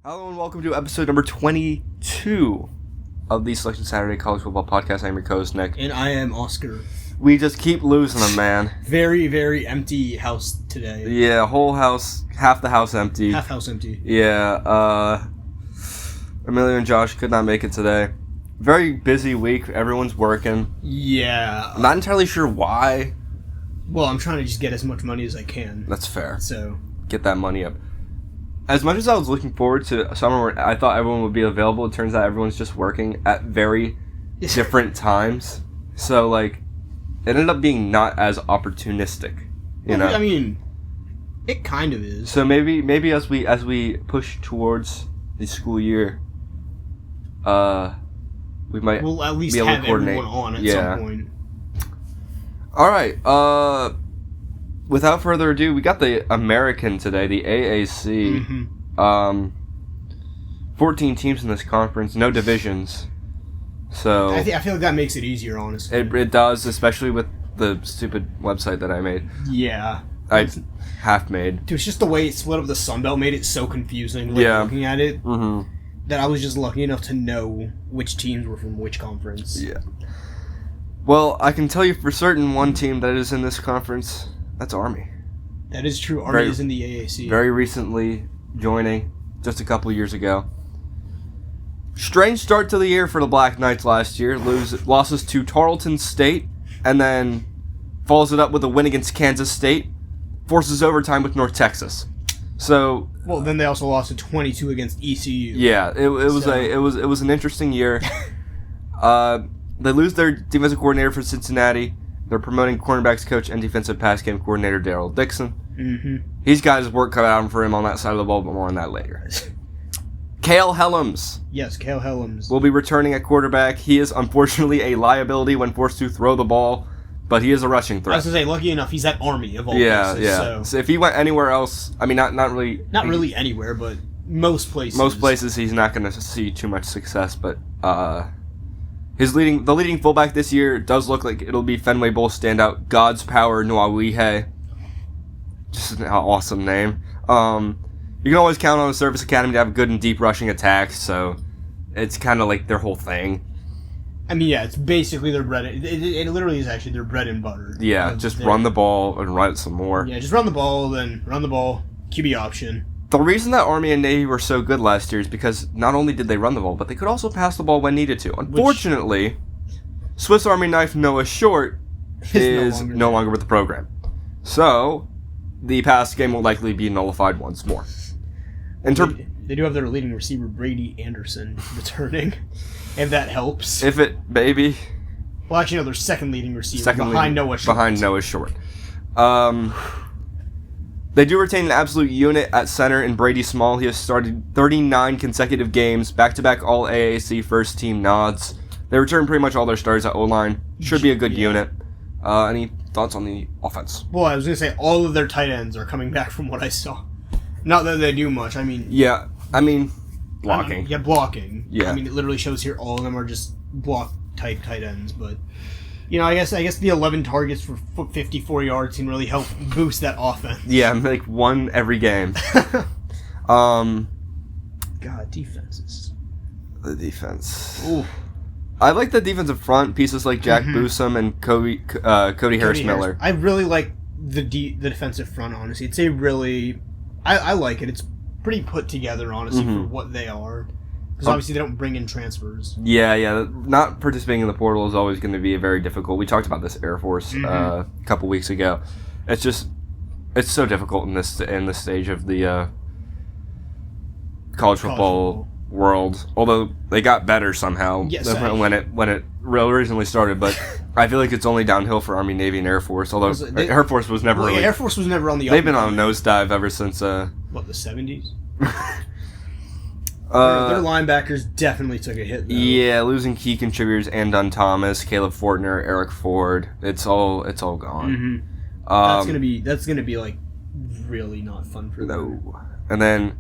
Hello and welcome to episode number 22 of the Selection Saturday College Football Podcast. I'm your co-host, Nick. And I am Oscar. We just keep losing them, man. Very, very empty house today. Yeah, whole house, half the house empty. Half house empty. Yeah, Amelia and Josh could not make it today. Very busy week. Everyone's working. Yeah. I'm not entirely sure why. Well, I'm trying to just get as much money as I can. That's fair. So. Get that money up. As much as I was looking forward to summer where I thought everyone would be available, it turns out everyone's just working at very different times. So, like, it ended up being not as opportunistic, you know? I mean, it kind of is. So maybe as we push towards the school year, we might we'll at least be able have to coordinate. everyone on at some point. All right. Without further ado, we got the American today, the AAC. Mm-hmm. 14 teams in this conference, no divisions. So I feel like that makes it easier, honestly. It does, especially with the stupid website that I made. Yeah. I half made. Dude, it's just the way it split up the Sun Belt made it so confusing. Looking at it, that I was just lucky enough to know which teams were from which conference. Yeah. Well, I can tell you for certain one team that is in this conference. That's Army. That is true. Army is in the AAC. Very recently joining, just a couple years ago. Strange start to the year for the Black Knights last year. Losses to Tarleton State, and then follows it up with a win against Kansas State. Forces overtime with North Texas. So. Well, then they also lost to 22 against ECU. Yeah, it was an interesting year. They lose their defensive coordinator for Cincinnati. They're promoting cornerbacks coach and defensive pass game coordinator Daryl Dixon. Mm-hmm. He's got his work cut out for him on that side of the ball, but more on that later. Cale Helms. Yes, Cale Helms. Will be returning at quarterback. He is unfortunately a liability when forced to throw the ball, but he is a rushing threat. I was going to say, lucky enough, he's at Army of all places. Yeah. So if he went anywhere else, I mean, not really. Not really anywhere, but most places. Most places he's not going to see too much success, but the leading fullback this year does look like it'll be Fenway Bowl standout God's Power Nuawihe. Just an awesome name. You can always count on the Service Academy to have good and deep rushing attacks, so it's kind of like their whole thing. I mean, yeah, it's basically their bread. It literally is actually their bread and butter. Yeah, just run the ball and run it some more. Yeah, just run the ball, QB option. The reason that Army and Navy were so good last year is because not only did they run the ball, but they could also pass the ball when needed to. Unfortunately, Swiss Army knife Noah Short is no longer with the program. So, the pass game will likely be nullified once more. They do have their leading receiver, Brady Anderson, returning, if that helps. If it, baby. Well, actually, no, their second leading receiver, behind Noah Short. Behind Noah Short. They do retain an absolute unit at center in Brady Small. He has started 39 consecutive games, back-to-back All-AAC first-team nods. They return pretty much all their starters at O-line. Should be a good unit. Any thoughts on the offense? Well, I was going to say all of their tight ends are coming back from what I saw. Not that they do much. I mean... Yeah, blocking. Blocking. Yeah. I mean, it literally shows here all of them are just block-type tight ends, but... You know, I guess the 11 targets for 54 yards can really help boost that offense. Yeah, like one every game. God, defenses. The defense. Ooh. I like the defensive front pieces like Jack Boosum and Cody Harris-Miller. I really like the defensive front, honestly. It's a really... I like it. It's pretty put together, honestly, for what they are. Because obviously they don't bring in transfers. Yeah. Not participating in the portal is always going to be very difficult. We talked about this Air Force a couple weeks ago. It's so difficult in this stage of the college football world. Although they got better somehow when it originally started, but I feel like it's only downhill for Army, Navy, and Air Force. Although Air Force was never really. Air Force was never on the. They've been on a nosedive ever since. The 70s. Their linebackers definitely took a hit, though. Yeah, losing key contributors Andon Thomas, Caleb Fortner, Eric Ford. It's all gone. That's gonna be like really not fun for them. No. And then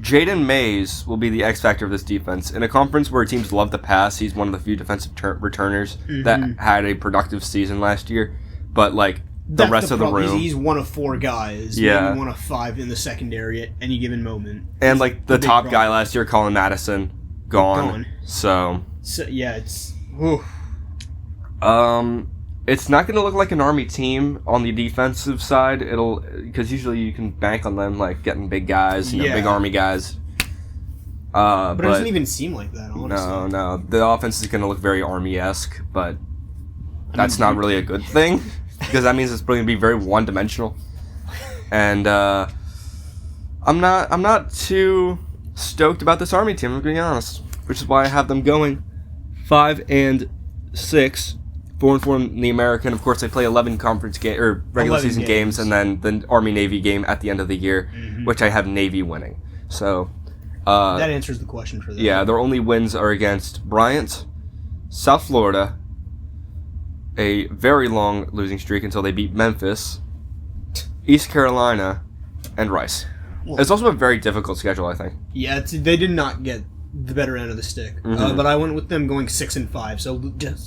Jaden Mays will be the X factor of this defense. In a conference where teams love to pass, he's one of the few defensive returners that had a productive season last year. But like the rest of the room. He's one of 4 guys. Yeah. Maybe one of 5 in the secondary at any given moment. And like the top guy last year, Colin Madison, gone. So yeah, it's. Oof. It's not going to look like an Army team on the defensive side. Because usually you can bank on them like getting big guys, big Army guys. But it doesn't even seem like that, honestly. No. The offense is going to look very Army-esque, but that's not really a good thing because that means it's going to be very one-dimensional. And I'm not too stoked about this Army team, I'm going to be honest, which is why I have them going 5-6, 4-4 in the American. Of course, they play 11 conference regular season games, and then the Army-Navy game at the end of the year, which I have Navy winning. So that answers the question for them. Yeah, their only wins are against Bryant, South Florida, a very long losing streak until they beat Memphis, East Carolina, and Rice. Well, it's also a very difficult schedule, I think. Yeah, they did not get the better end of the stick. But I went with them going 6-5, so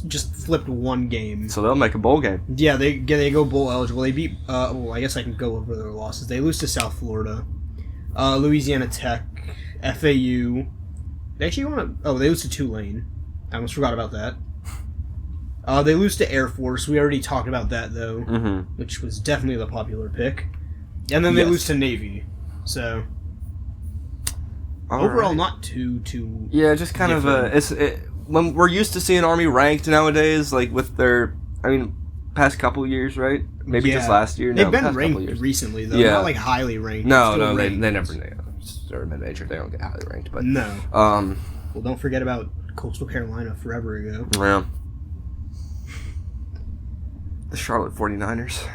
just flipped one game. So they'll make a bowl game. Yeah, they go bowl eligible. They beat. Well, I guess I can go over their losses. They lose to South Florida, Louisiana Tech, FAU. They actually want to. Oh, they lose to Tulane. I almost forgot about that. They lose to Air Force. We already talked about that though, which was definitely the popular pick. And then they lose to Navy. So. Overall, not too. Yeah, just kind different. When we're used to seeing Army ranked nowadays, like with their, past couple years, right? Maybe just last year. They've been ranked recently, though. Yeah. Not like highly ranked. No, they never. They're mid-major. They don't get highly ranked, but no. Well, don't forget about Coastal Carolina forever ago. Yeah. The Charlotte 49ers.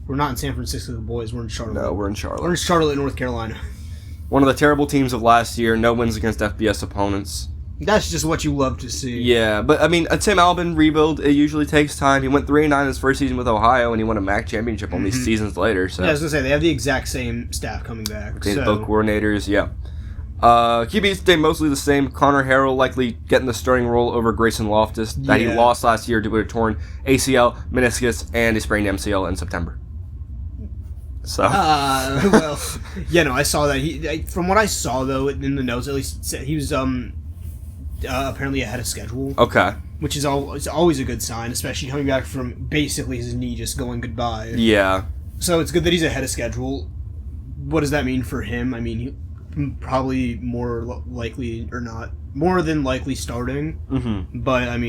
We're not in San Francisco, boys. We're in Charlotte. No, we're in Charlotte. We're in Charlotte, North Carolina. One of the terrible teams of last year. No wins against FBS opponents. That's just what you love to see. Yeah, but a Tim Albin rebuild, it usually takes time. He went 3-9 his first season with Ohio, and he won a MAC championship only seasons later. So. Yeah, I was going to say, they have the exact same staff coming back. Both coordinators, yeah. QBs stay mostly the same. Connor Harrell likely getting the starting role over Grayson Loftus that he lost last year due to a torn ACL, meniscus, and a sprained MCL in September. So. I saw that. From what I saw, though, in the notes, at least, he was apparently ahead of schedule. Okay. Which is always a good sign, especially coming back from basically his knee just going goodbye. Yeah. So it's good that he's ahead of schedule. What does that mean for him? Probably more than likely starting. But,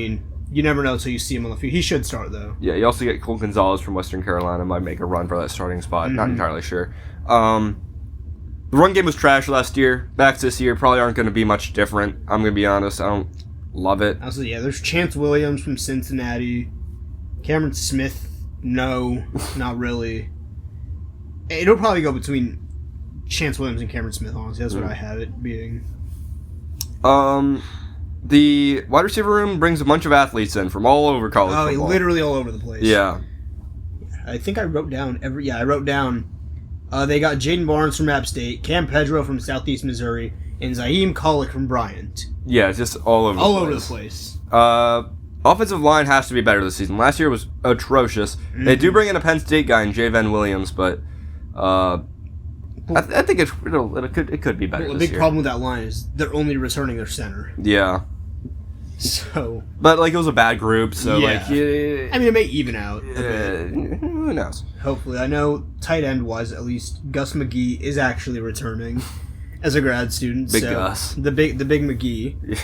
you never know until you see him on the field. He should start, though. Yeah, you also get Cole Gonzalez from Western Carolina. Might make a run for that starting spot. Not entirely sure. The run game was trash last year. Back this year probably aren't going to be much different. I'm going to be honest. I don't love it. Also, there's Chance Williams from Cincinnati. Cameron Smith, no, not really. It'll probably go between Chance Williams and Cameron Smith, honestly. That's what I have it being. The wide receiver room brings a bunch of athletes in from all over college football. Literally all over the place. Yeah. I think I wrote down they got Jaden Barnes from App State, Cam Pedro from Southeast Missouri, and Zaheem Collick from Bryant. Yeah, just all over the place. Offensive line has to be better this season. Last year was atrocious. They do bring in a Penn State guy in Javen Williams, but I think it could be better. The big problem with that line is they're only returning their center. Yeah. So. But it was a bad group, so it may even out. Who knows? Hopefully, I know tight end wise, at least Gus McGee is actually returning as a grad student. Big Gus. The big McGee.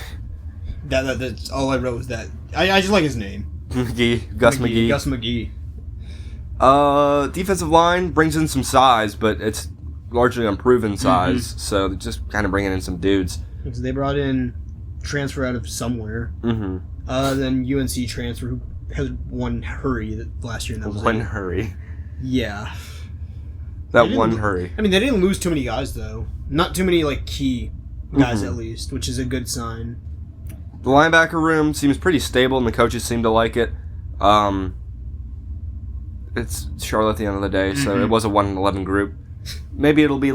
Yeah. That's all I wrote was that. I just like his name. Gus McGee. Gus McGee. Defensive line brings in some size, but it's largely unproven size, so they're just kind of bringing in some dudes. Because they brought in transfer out of somewhere. Then UNC transfer who has one hurry last year. And that was one hurry. Yeah. Hurry. They didn't lose too many guys though. Not too many key guys at least, which is a good sign. The linebacker room seems pretty stable, and the coaches seem to like it. It's Charlotte at the end of the day, so it was a 1-11 group. Maybe it'll be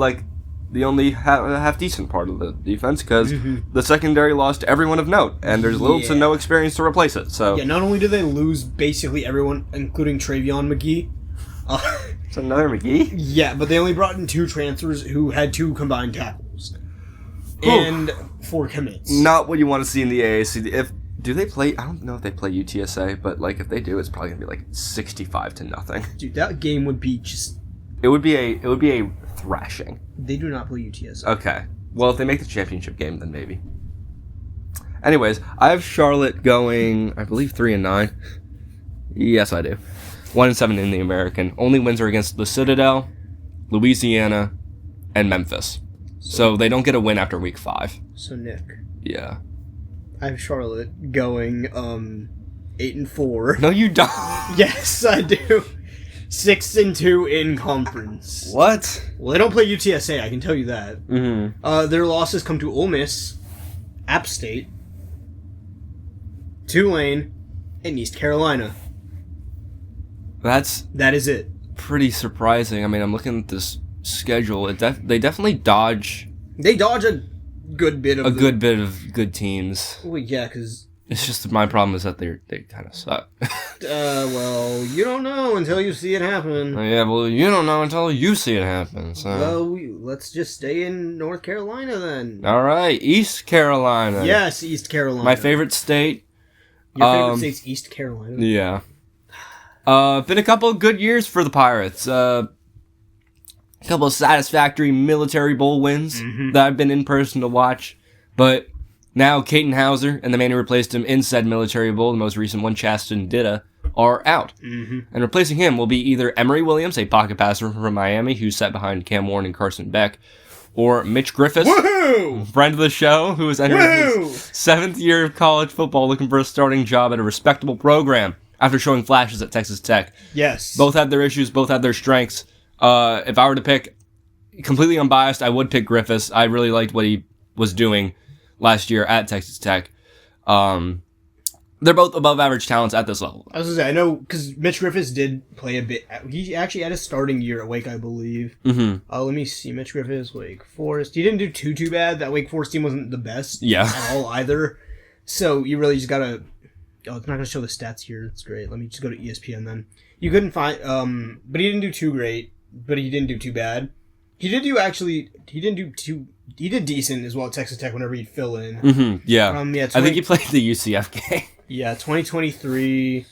the only half decent part of the defense because the secondary lost everyone of note, and there's little to no experience to replace it. So not only did they lose basically everyone, including Travion McGee. It's another McGee? Yeah, but they only brought in 2 transfers who had 2 combined tackles. And 4 commits. Not what you want to see in the AAC. Do they play? I don't know if they play UTSA, but like if they do, it's probably gonna be like 65-0. Dude, that game would be just. It would be a thrashing. They do not play UTSA. Okay. Well, if they make the championship game, then maybe. Anyways, I have Charlotte going, I believe 3-9. Yes, I do. 1-7 in the American. Only wins are against the Citadel, Louisiana, and Memphis. So they don't get a win after week 5. So Nick. Yeah. I have Charlotte going 8-4. No, you don't. Yes, I do. 6-2 in conference. What? Well, they don't play UTSA, I can tell you that. Mm-hmm. Their losses come to Ole Miss, App State, Tulane, and East Carolina. That is it. Pretty surprising. I mean, I'm looking at this schedule. They definitely dodge. They dodge a good bit of good bit of good teams. Well, yeah, because it's just my problem is that they kind of suck. Well, you don't know until you see it happen. Yeah, well, you don't know until you see it happen. So. Well, let's just stay in North Carolina then. All right, East Carolina. Yes, East Carolina. My favorite state. Your favorite state's East Carolina. Yeah. Been a couple of good years for the Pirates. A couple of satisfactory military bowl wins that I've been in person to watch. But now Caton Hauser and the man who replaced him in said military bowl, the most recent one, Chasten Ditta, are out. And replacing him will be either Emory Williams, a pocket passer from Miami, who's sat behind Cam Warren and Carson Beck, or Mitch Griffiths, friend of the show, who is entering his 7th year of college football looking for a starting job at a respectable program after showing flashes at Texas Tech. Yes. Both had their issues, both had their strengths. If I were to pick, completely unbiased, I would pick Griffiths. I really liked what he was doing last year at Texas Tech. They're both above average talents at this level. I was going to say, I know, because Mitch Griffiths did play a bit. He actually had a starting year at Wake, I believe. Let me see. Mitch Griffiths, Wake Forest. He didn't do too bad. That Wake Forest team wasn't the best at all either. So you really just got to... Oh, it's not going to show the stats here. That's great. Let me just go to ESPN then. You couldn't find... But he didn't do too great. But he didn't do too bad. He did decent as well at Texas Tech whenever he'd fill in. Yeah. I think he played the UCF game. Yeah, 2023,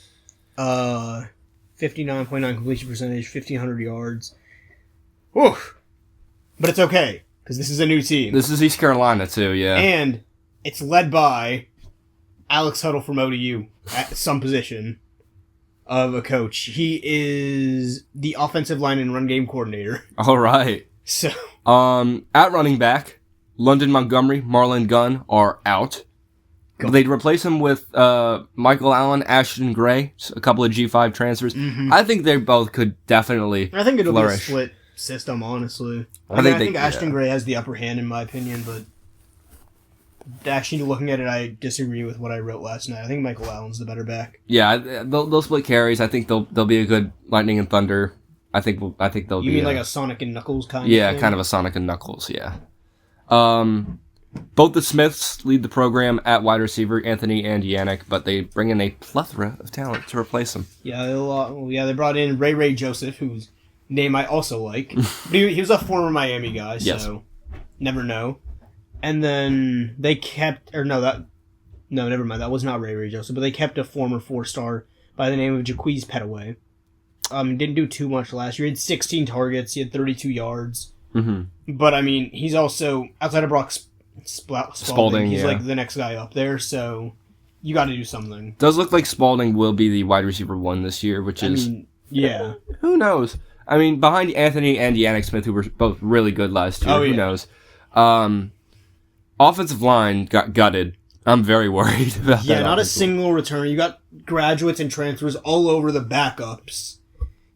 59.9 completion percentage, 1,500 yards. Whew. But it's okay, because this is a new team. This is East Carolina, too, yeah. And it's led by Alex Huddle from ODU at some position of a coach. He is the offensive line and run game coordinator. All right. So, at running back, London Montgomery, Marlon Gunn are out. They'd replace him with Michael Allen, Ashton Gray, a couple of G5 transfers. I think they both could definitely I think it'll flourish. be a split system, honestly. I think Ashton Gray has the upper hand in my opinion, but actually looking at it, I disagree with what I wrote last night. I think Michael Allen's the better back. Yeah, they'll split carries. I think they'll be a good Lightning and Thunder. I think they'll be... You mean like a Sonic and Knuckles kind of thing? Yeah, kind of a Sonic and Knuckles, yeah. Both the Smiths lead the program at wide receiver, Anthony and Yannick, but they bring in a plethora of talent to replace them. Yeah, they brought in Ray Joseph, whose name I also like. But he was a former Miami guy, so never know. And then they kept... never mind, that was not Ray Joseph, but they kept a former 4-star by the name of Jaquez Petaway. Didn't do too much last year. He had 16 targets, he had 32 yards. But, I mean, he's also, outside of Brock Spalding, he's like the next guy up there, so you got to do something. Does look like Spalding will be the wide receiver 1 this year, which is... yeah. Who knows? I mean, behind Anthony and Yannick Smith, who were both really good last year, who knows? Offensive line got gutted. I'm very worried about that. Yeah, not a single return. You got graduates and transfers all over the backups.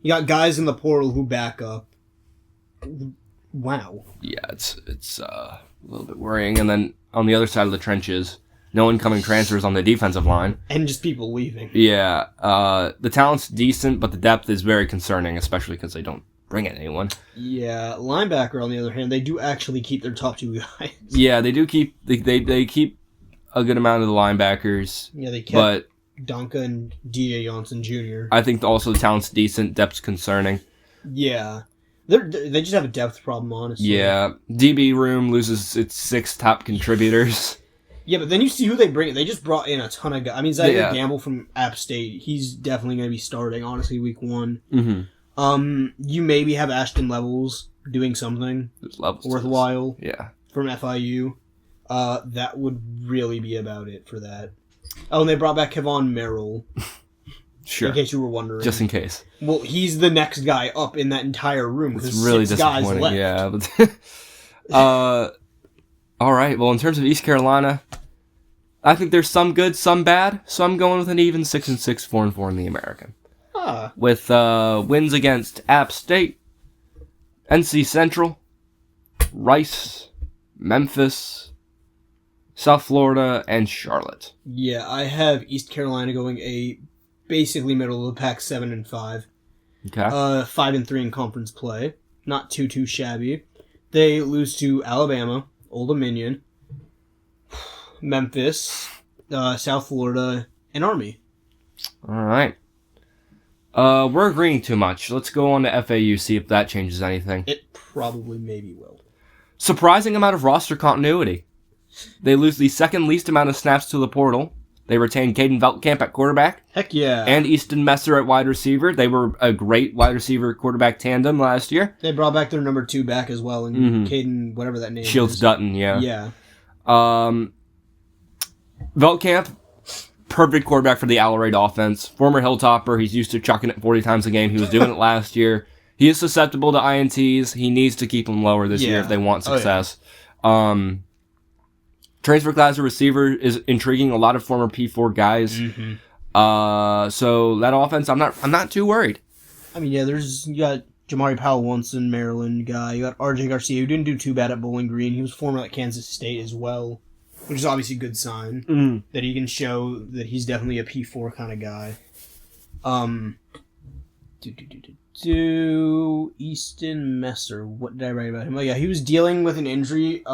You got guys in the portal who back up. Wow. Yeah, it's a little bit worrying. And then on the other side of the trenches, no incoming transfers on the defensive line. And just people leaving. Yeah. The talent's decent, but the depth is very concerning, especially because they don't bring anyone. Yeah, linebacker, on the other hand, they do actually keep their top 2 guys. Yeah, they do keep... They keep a good amount of the linebackers. Yeah, they kept Donka and D.A. Johnson Jr. I think also the talent's decent. Depth's concerning. Yeah. They just have a depth problem, honestly. Yeah. DB room loses its 6 top contributors. Yeah, but then you see who they bring. They just brought in a ton of guys. I mean, Zyder Gamble from App State, he's definitely going to be starting, honestly, week 1. Mm-hmm. You maybe have Ashton Levels doing something worthwhile from FIU. That would really be about it for that. Oh, and they brought back Kevon Merrill. Sure. In case you were wondering. Just in case. Well, he's the next guy up in that entire room. It's really 6 guys disappointing. left. Yeah. All right. Well, in terms of East Carolina, I think there's some good, some bad. So I'm going with an even 6-6, 4-4 in the American. With wins against App State, NC Central, Rice, Memphis, South Florida, and Charlotte. Yeah, I have East Carolina going basically middle of the pack, 7-5. Okay. 5-3 in conference play. Not too shabby. They lose to Alabama, Old Dominion, Memphis, South Florida, and Army. All right. We're agreeing too much. Let's go on to FAU, see if that changes anything. It probably maybe will. Surprising amount of roster continuity. They lose the second least amount of snaps to the portal. They retain Caden Veltkamp at quarterback. Heck yeah. And Easton Messer at wide receiver. They were a great wide receiver quarterback tandem last year. They brought back their number 2 back as well, and Caden, whatever that name Shields is. Dutton, yeah. Yeah. Veltkamp, perfect quarterback for the Allarade offense. Former Hilltopper. He's used to chucking it 40 times a game. He was doing it last year. He is susceptible to INTs. He needs to keep them lower this year if they want success. Transfer class of receiver is intriguing. A lot of former P4 guys. So that offense, I'm not too worried. I mean, yeah, you got Jamari Powell-Wonson, Maryland guy. You got RJ Garcia, who didn't do too bad at Bowling Green. He was former at Kansas State as well, which is obviously a good sign that he can show that he's definitely a P4 kind of guy. Easton Messer. What did I write about him? Oh yeah, he was dealing with an injury.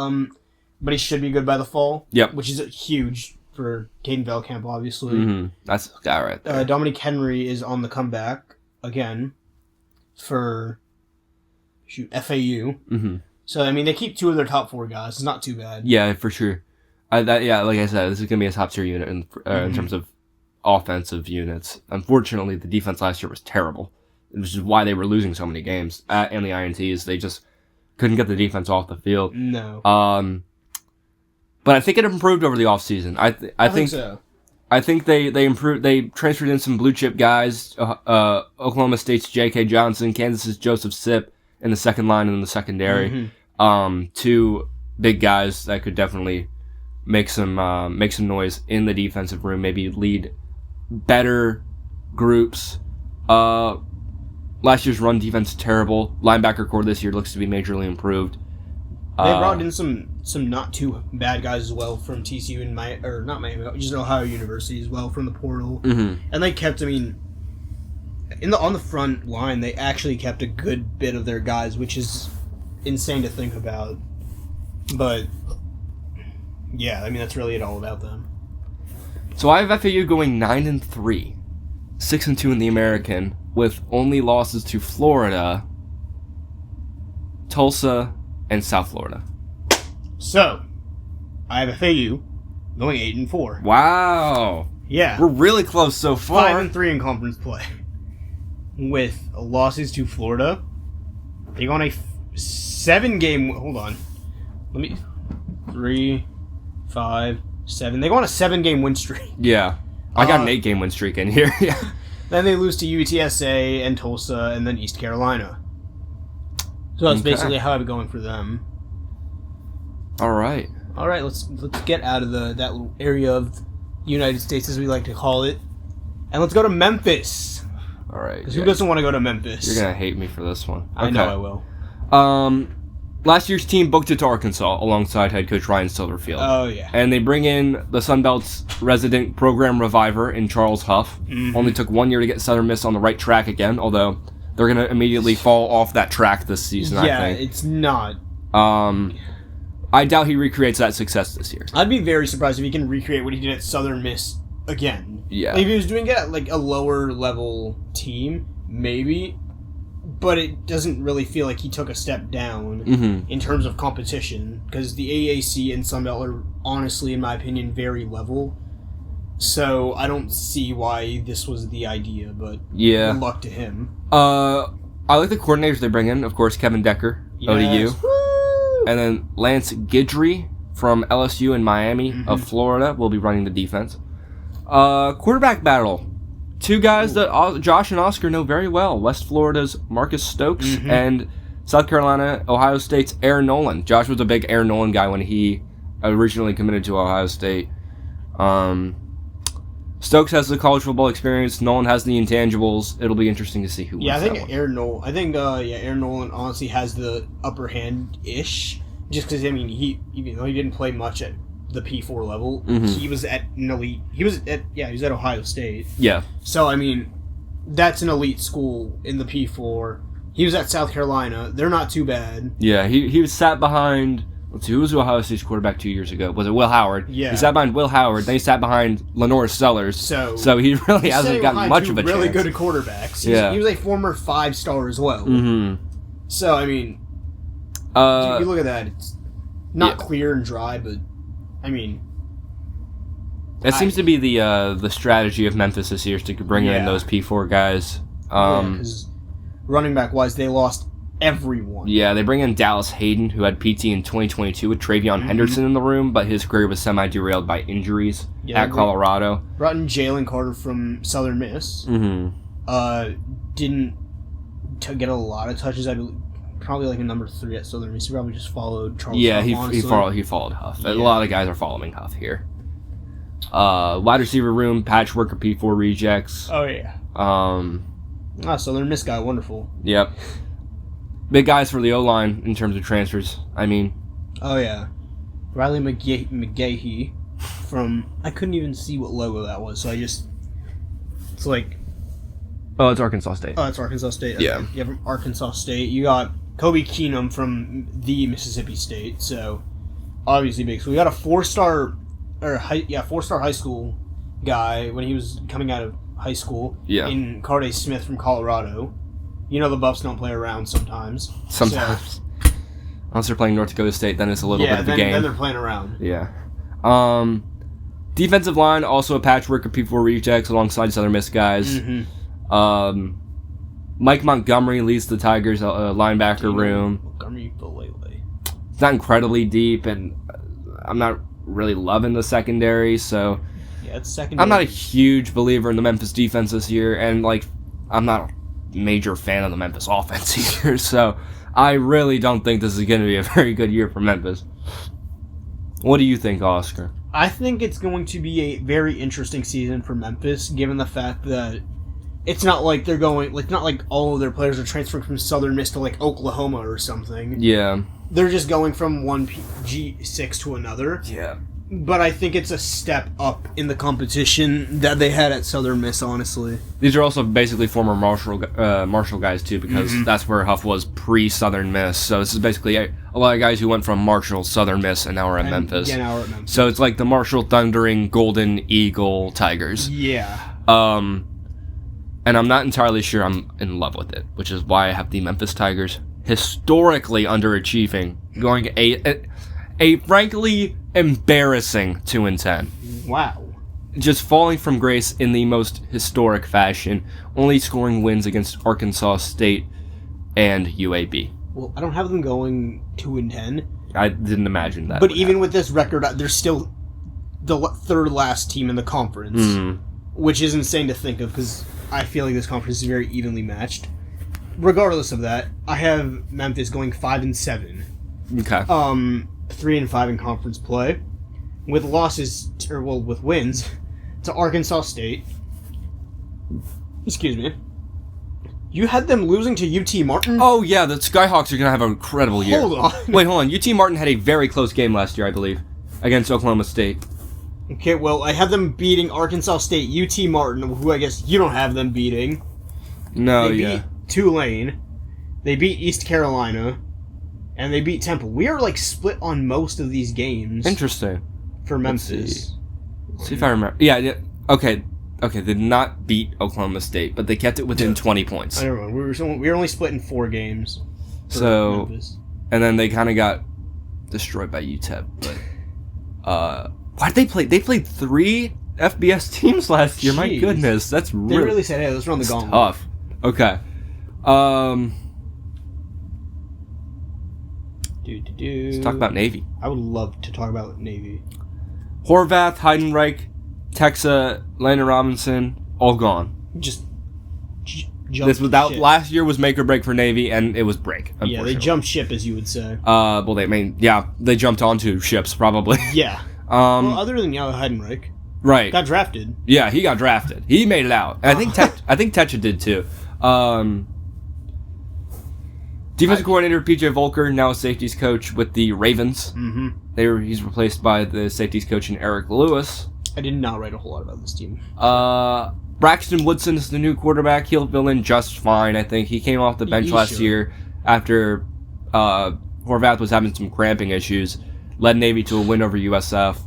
But he should be good by the fall. Yep. Which is huge for Caden Veltkamp, obviously. That's the guy right there. Dominic Henry is on the comeback again for FAU. So, I mean, they keep 2 of their top 4 guys. It's not too bad. Yeah, for sure. Like I said, this is going to be a top-tier unit in terms of offensive units. Unfortunately, the defense last year was terrible, which is why they were losing so many games. And the INTs, they just couldn't get the defense off the field. No. But I think it improved over the offseason. I think so. I think they improved. They transferred in some blue chip guys. Oklahoma State's J.K. Johnson, Kansas's Joseph Sipp in the second line and in the secondary. 2 big guys that could definitely make some noise in the defensive room. Maybe lead better groups. Last year's run defense terrible. Linebacker core this year looks to be majorly improved. They brought in some not too bad guys as well from TCU and just Ohio University as well from the portal, and they kept. I mean, on the front line, they actually kept a good bit of their guys, which is insane to think about. But yeah, I mean that's really all about them. So I have FAU going 9-3, 6-2 in the American, with only losses to Florida, Tulsa, and South Florida. So, I have FAU going 8-4. Wow. Yeah. We're really close so far. 5-3 in conference play. With losses to Florida. They go on a 7-game... Hold on. 3, 5, 7. They go on a 7-game win streak. Yeah. I got an 8-game win streak in here. Yeah. Then they lose to UTSA and Tulsa and then East Carolina. So that's basically how I'm going for them. All right, let's get out of that little area of the United States, as we like to call it, and let's go to Memphis. All right. Because who doesn't want to go to Memphis? You're going to hate me for this one. I know I will. Last year's team booked it to Arkansas alongside head coach Ryan Silverfield. Oh, yeah. And they bring in the Sun Belt's resident program reviver in Charles Huff. Only took 1 year to get Southern Miss on the right track again, although they're going to immediately fall off that track this season, I think. Yeah, it's not. I doubt he recreates that success this year. I'd be very surprised if he can recreate what he did at Southern Miss again. Yeah. Like, if he was doing it at, like, a lower level team, maybe. But it doesn't really feel like he took a step down in terms of competition, because the AAC and Sunbelt are, honestly, in my opinion, very level. So I don't see why this was the idea, but good luck to him. I like the coordinators they bring in. Of course, Kevin Decker, ODU. Woo! And then Lance Guidry from LSU and Miami of Florida will be running the defense. Quarterback battle. Two guys that Josh and Oscar know very well. West Florida's Marcus Stokes and South Carolina, Ohio State's Aaron Nolan. Josh was a big Aaron Nolan guy when he originally committed to Ohio State. Stokes has the college football experience. Nolan has the intangibles. It'll be interesting to see who wins that one. Aaron Nolan honestly has the upper hand-ish. Just because, I mean, even though he didn't play much at the P4 level, he was at an elite. He was at Ohio State. Yeah. So, I mean, that's an elite school in the P4. He was at South Carolina. They're not too bad. Yeah, he was sat behind. Let's see, who was Ohio State's quarterback 2 years ago? Was it Will Howard? Yeah. He sat behind Will Howard. Then he sat behind Lenore Sellers. So he really hasn't gotten much of a chance. Really good quarterbacks. He was a former 5-star as well. So, I mean, if you look at that, it's not clear and dry, but, I mean... It seems to be the strategy of Memphis this year is to bring in those P4 guys. Because running back-wise, they lost everyone. Yeah, they bring in Dallas Hayden, who had PT in 2022 with Travion Henderson in the room, but his career was semi-derailed by injuries at Colorado. Brought in Jalen Carter from Southern Miss. Didn't get a lot of touches, I believe. Probably like a number 3 at Southern Miss. He probably just followed Charles Huff, he followed Huff. Yeah. A lot of guys are following Huff here. Wide receiver room, patchwork of P4 rejects. Oh, yeah. Southern Miss guy, wonderful. Yep. Big guys for the O-line in terms of transfers. I mean... Oh, yeah. Riley McGahee from... I couldn't even see what logo that was, so I just... It's like... Oh, it's Arkansas State. Oh, it's Arkansas State. Okay. Yeah. Yeah, from Arkansas State. You got Kobe Keenum from the Mississippi State, so obviously big. So we got a 4-star high school guy when he was coming out of high school in Carday Smith from Colorado. You know the Buffs don't play around sometimes. Sometimes. Unless they're playing North Dakota State, then it's a little bit of a game. Then they're playing around. Yeah. Defensive line, also a patchwork of P4 rejects alongside Southern Miss guys. Mike Montgomery leads the Tigers linebacker room. Montgomery, it's not incredibly deep, and I'm not really loving the secondary, so... Yeah, it's secondary. I'm not a huge believer in the Memphis defense this year, and, I'm not... major fan of the Memphis offense either, so I really don't think this is going to be a very good year for Memphis. What do you think, Oscar? I think it's going to be a very interesting season for Memphis, given the fact that it's not like they're going, not like all of their players are transferring from Southern Miss to Oklahoma or something. Yeah. They're just going from one G6 to another. Yeah. But I think it's a step up in the competition that they had at Southern Miss, honestly. These are also basically former Marshall guys, too, because that's where Huff was pre-Southern Miss. So this is basically a lot of guys who went from Marshall, Southern Miss, and now are at Memphis. Yeah, now we're at Memphis. So it's like the Marshall Thundering Golden Eagle Tigers. Yeah. And I'm not entirely sure I'm in love with it, which is why I have the Memphis Tigers historically underachieving, going a frankly embarrassing 2-10. Wow. Just falling from grace in the most historic fashion, only scoring wins against Arkansas State and UAB. Well, I don't have them going 2-10. I didn't imagine that. But even with this record, they're still the third last team in the conference, which is insane to think of because I feel like this conference is very evenly matched. Regardless of that, I have Memphis going 5-7. Okay. 3-5 in conference play, with with wins to Arkansas State. Excuse me. You had them losing to UT Martin? Oh yeah, the Skyhawks are gonna have an incredible year. Hold on. Wait, hold on. UT Martin had a very close game last year, I believe, against Oklahoma State. Okay, well, I have them beating Arkansas State, UT Martin, who I guess you don't have them beating. No, they yeah. beat Tulane. They beat East Carolina. And they beat Temple. We are, split on most of these games. Interesting. For Memphis. Let's see if I remember. Yeah, okay. Okay, they did not beat Oklahoma State, but they kept it within 20 points. I don't know. We were only split in 4 games. So, Memphis. And then they kind of got destroyed by UTEP. But why did they play? They played 3 FBS teams last year. Jeez. My goodness, that's really... They really said, hey, let's run the gauntlet. Tough. Okay. Let's talk about Navy. I would love to talk about Navy. Horvath, Heidenreich, Texa, Landon Robinson, all gone. Just jumped ship. Last year was make or break for Navy, and it was break. Yeah, they jumped ship, as you would say. Well, they jumped onto ships, probably. Yeah. Well, other than Heidenreich. Right. Got drafted. Yeah, he got drafted. He made it out. And I think Techa did too. Defensive coordinator PJ Volker, now a safeties coach with the Ravens. Mm-hmm. He's replaced by the safeties coach in Eric Lewis. I did not write a whole lot about this team. Braxton Woodson is the new quarterback. He'll fill in just fine, I think. He came off the bench last year after Horvath was having some cramping issues. Led Navy to a win over USF.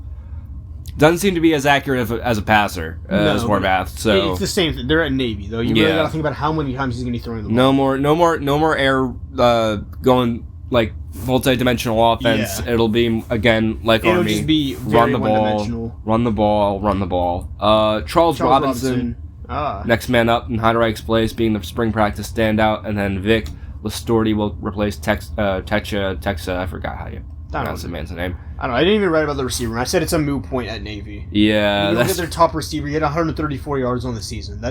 Doesn't seem to be as accurate as a passer as Horvath. So it's the same thing. They're at Navy, though. You really got to think about how many times he's going to be throwing the ball. No more air going multi-dimensional offense. Yeah. It'll be again like It'll Army. Just be very one-dimensional. Run the ball. Charles Robinson, next man up in Heidenreich's place, being the spring practice standout, and then Vic Listorti will replace Texa. I forgot how you pronounce the man's name. I don't know. I didn't even write about the receiver. I said it's a moot point at Navy. Yeah. You look at their top receiver. He had 134 yards on the season.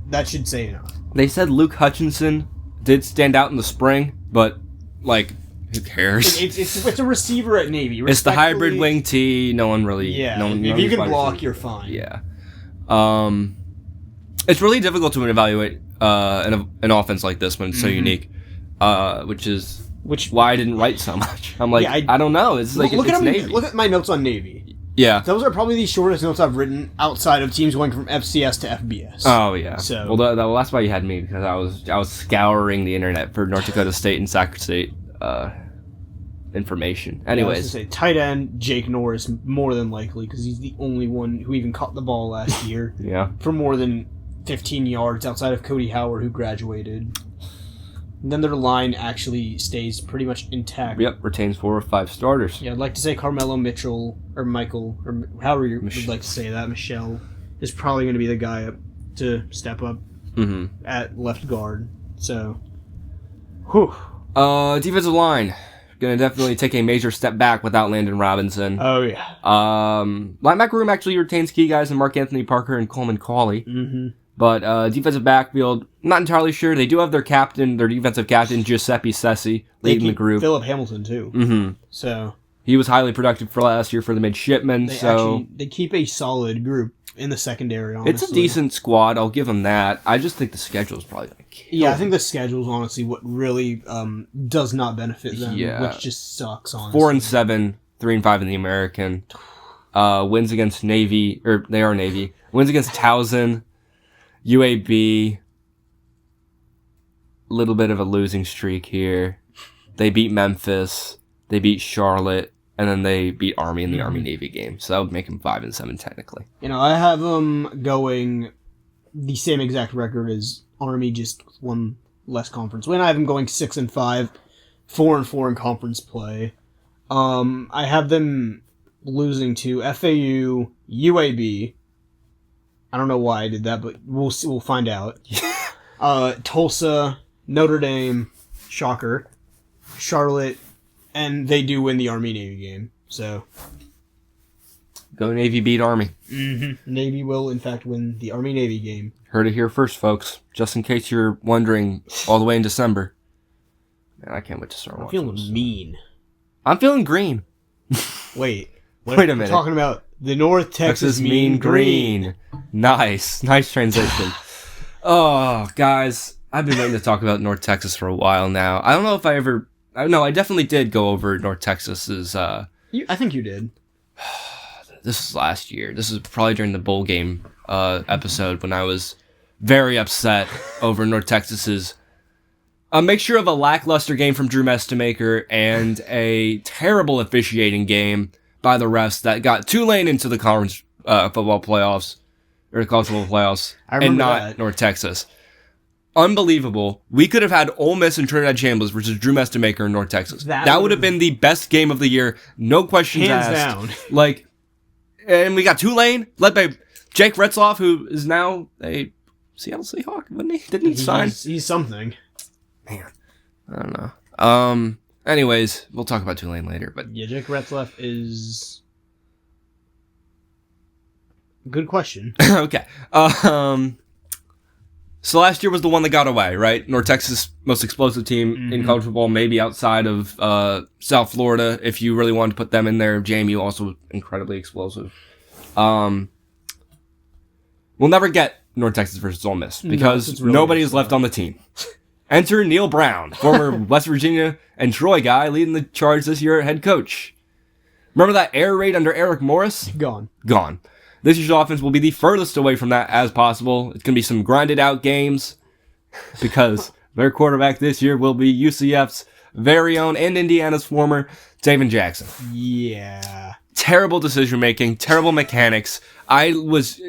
That should say enough. They said Luke Hutchinson did stand out in the spring, but, who cares? It's a receiver at Navy. It's the hybrid wing T. No one really... Yeah. If you can block, you're fine. Yeah. It's really difficult to evaluate an offense like this when it's so unique, which is why I didn't write so much. I'm like, I don't know. It's like look it's at Navy. Look at my notes on Navy. Yeah. Those are probably the shortest notes I've written outside of teams going from FCS to FBS. Oh yeah. So that's why you had me, because I was scouring the internet for North Dakota State and Sac State information. Anyways, I was gonna say tight end Jake Norris more than likely, because he's the only one who even caught the ball last year. Yeah. For more than 15 yards outside of Cody Howard, who graduated. And then their line actually stays pretty much intact. Yep, retains 4 or 5 starters. Yeah, I'd like to say Carmelo Mitchell, or Michael, or however you would like to say that, Michelle, is probably going to be the guy up to step up at left guard. So, whew. Defensive line. Going to definitely take a major step back without Landon Robinson. Oh, yeah. Linebacker room actually retains key guys in Mark Anthony Parker and Coleman Cawley. Mm-hmm. But defensive backfield, not entirely sure. They do have their defensive captain, Giuseppe Sessi, leading the group. Philip Hamilton, too. Mm-hmm. So he was highly productive for last year for the midshipmen. They keep a solid group in the secondary, honestly. It's a decent squad, I'll give them that. I just think the schedule is probably going to kill them. I think the schedule is honestly what really does not benefit them, which just sucks, honestly. 4-7, 3-5 in the American. Wins against Navy, or they are Navy. Wins against Towson. UAB, little bit of a losing streak here. They beat Memphis, they beat Charlotte, and then they beat Army in the Army-Navy game. So that would make them 5-7 technically. I have them going the same exact record as Army, just one less conference win. I have them going 6-5, 4-4 in conference play. I have them losing to FAU, UAB. I don't know why I did that, but we'll find out. Tulsa, Notre Dame, shocker, Charlotte, and they do win the Army-Navy game. So, go Navy, beat Army. Mm-hmm. Navy will, in fact, win the Army-Navy game. Heard it here first, folks. Just in case you're wondering, all the way in December. Man, I can't wait to start watching. I'm feeling mean. I'm feeling green. Wait a minute. We're talking about the North Texas Mean Green. Nice transition. Oh, guys, I've been waiting to talk about North Texas for a while now. I don't know if I definitely did go over North Texas's. I think you did. This is last year. This is probably during the bowl game episode when I was very upset over North Texas's A mixture of a lackluster game from Drew Mestamaker and a terrible officiating game by the refs that got Tulane into the college football playoffs, or college football playoffs, and not North Texas. Unbelievable. We could have had Ole Miss and Trinidad Chambliss versus Drew Mestamaker in North Texas. That would have been the best game of the year. No questions asked. Hands down. Like, and we got Tulane, led by Jake Retzloff, who is now a Seattle Seahawk, wasn't he? Didn't he sign? He's something. Man, I don't know. Anyways, we'll talk about Tulane later. But yeah, Jake Retzloff is... Good question. Okay. So last year was the one that got away, right? North Texas, most explosive team in college football, maybe outside of South Florida. If you really wanted to put them in there, JMU also incredibly explosive. We'll never get North Texas versus Ole Miss because nobody is left on the team. Enter Neil Brown, former West Virginia and Troy guy, leading the charge this year at head coach. Remember that air raid under Eric Morris? Gone. This year's offense will be the furthest away from that as possible. It's going to be some grinded out games because their quarterback this year will be UCF's very own and Indiana's former Taven Jackson. Yeah. Terrible decision making, terrible mechanics. I was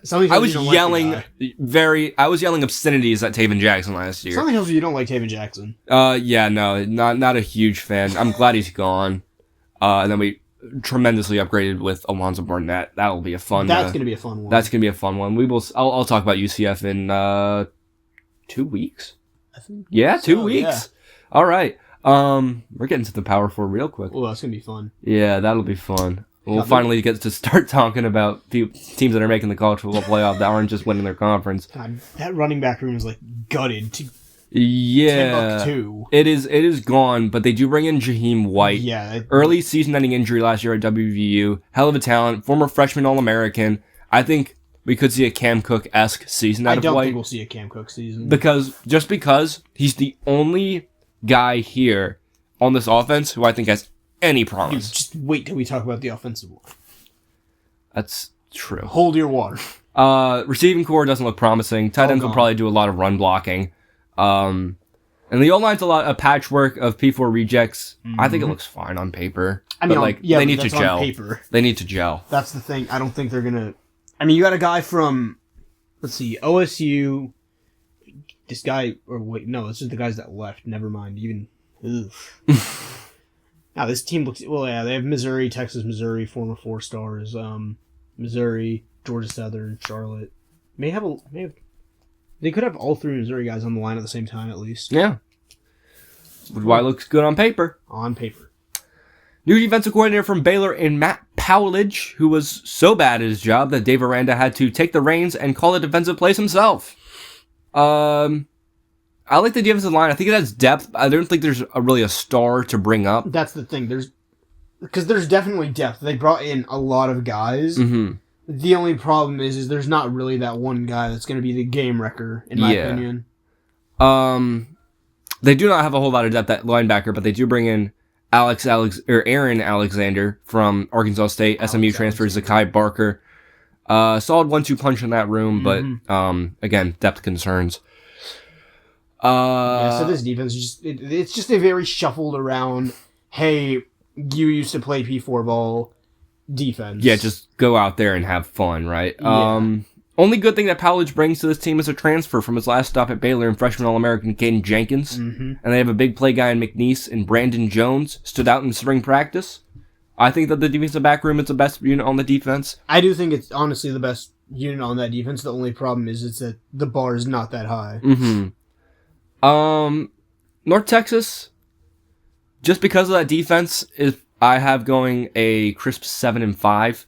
yelling obscenities at Taven Jackson last year. Something else you don't like Taven Jackson. Yeah, no, not a huge fan. I'm glad he's gone. And then we tremendously upgraded with Alonzo Barnett. That'll be a fun. That's gonna be a fun one. That's gonna be a fun one. I'll talk about UCF in 2 weeks. I think. Yeah, 2 weeks. Yeah. All right. We're getting to the Power Four real quick. Oh, that's gonna be fun. Yeah, that'll be fun. We'll finally get to start talking about teams that are making the college football playoff that aren't just winning their conference. God, that running back room is like gutted. Yeah, it is gone, but they do bring in Jaheim White. Yeah, early season-ending injury last year at WVU. Hell of a talent, former freshman All-American. I think we could see a Cam Cook-esque season out of White. I don't think we'll see a Cam Cook season because he's the only guy here on this offense who I think has any promise. Dude, just wait till we talk about the offensive line. That's true. Hold your water. Receiving core doesn't look promising. Tight ends will probably do a lot of run blocking. And the O-line's a patchwork of P4 rejects. I think it looks fine on paper. I mean, they need to gel. They need to gel. That's the thing. I don't think they're gonna. I mean, you got a guy from, let's see, OSU. This guy, or wait, no, this is the guys that left. Never mind. Even. Now this team looks. Well, yeah, they have Missouri, Texas, Missouri, former 4 stars. Missouri, Georgia Southern, Charlotte. They could have all 3 Missouri guys on the line at the same time, at least. Yeah. Why looks good on paper. On paper. New defensive coordinator from Baylor in Matt Powledge, who was so bad at his job that Dave Aranda had to take the reins and call the defensive plays himself. I like the defensive line. I think it has depth. I don't think there's really a star to bring up. That's the thing. Because there's definitely depth. They brought in a lot of guys. Mm-hmm. The only problem is there's not really that one guy that's going to be the game wrecker, in my opinion. They do not have a whole lot of depth at linebacker, but they do bring in Aaron Alexander from Arkansas State. SMU transfer Zakai Barker. Solid 1-2 punch in that room, but again, depth concerns. So this defense it's just a very shuffled around. Hey, you used to play P4 ball defense. Yeah, just go out there and have fun, right? Yeah. Only good thing that Powledge brings to this team is a transfer from his last stop at Baylor and freshman All-American Caden Jenkins. Mm-hmm. And they have a big play guy in McNeese, and Brandon Jones stood out in spring practice. I think that the defensive back room is the best unit on the defense. I do think it's honestly the best unit on that defense. The only problem is that the bar is not that high. Mm-hmm. North Texas, just because of that defense, I have going a crisp 7-5.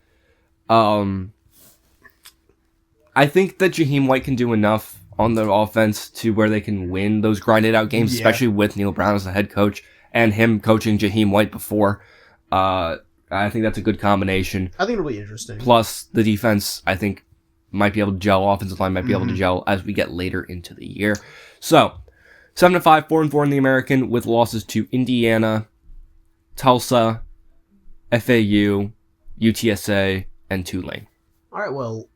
I think that Jaheim White can do enough on the offense to where they can win those grinded out games, especially with Neil Brown as the head coach and him coaching Jaheim White before. I think that's a good combination. I think it'll be interesting. Plus, the defense, I think, might be able to gel. Offensive line might be able to gel as we get later into the year. So, 7-5, 4-4 in the American with losses to Indiana, Tulsa, FAU, UTSA, and Tulane. All right, well,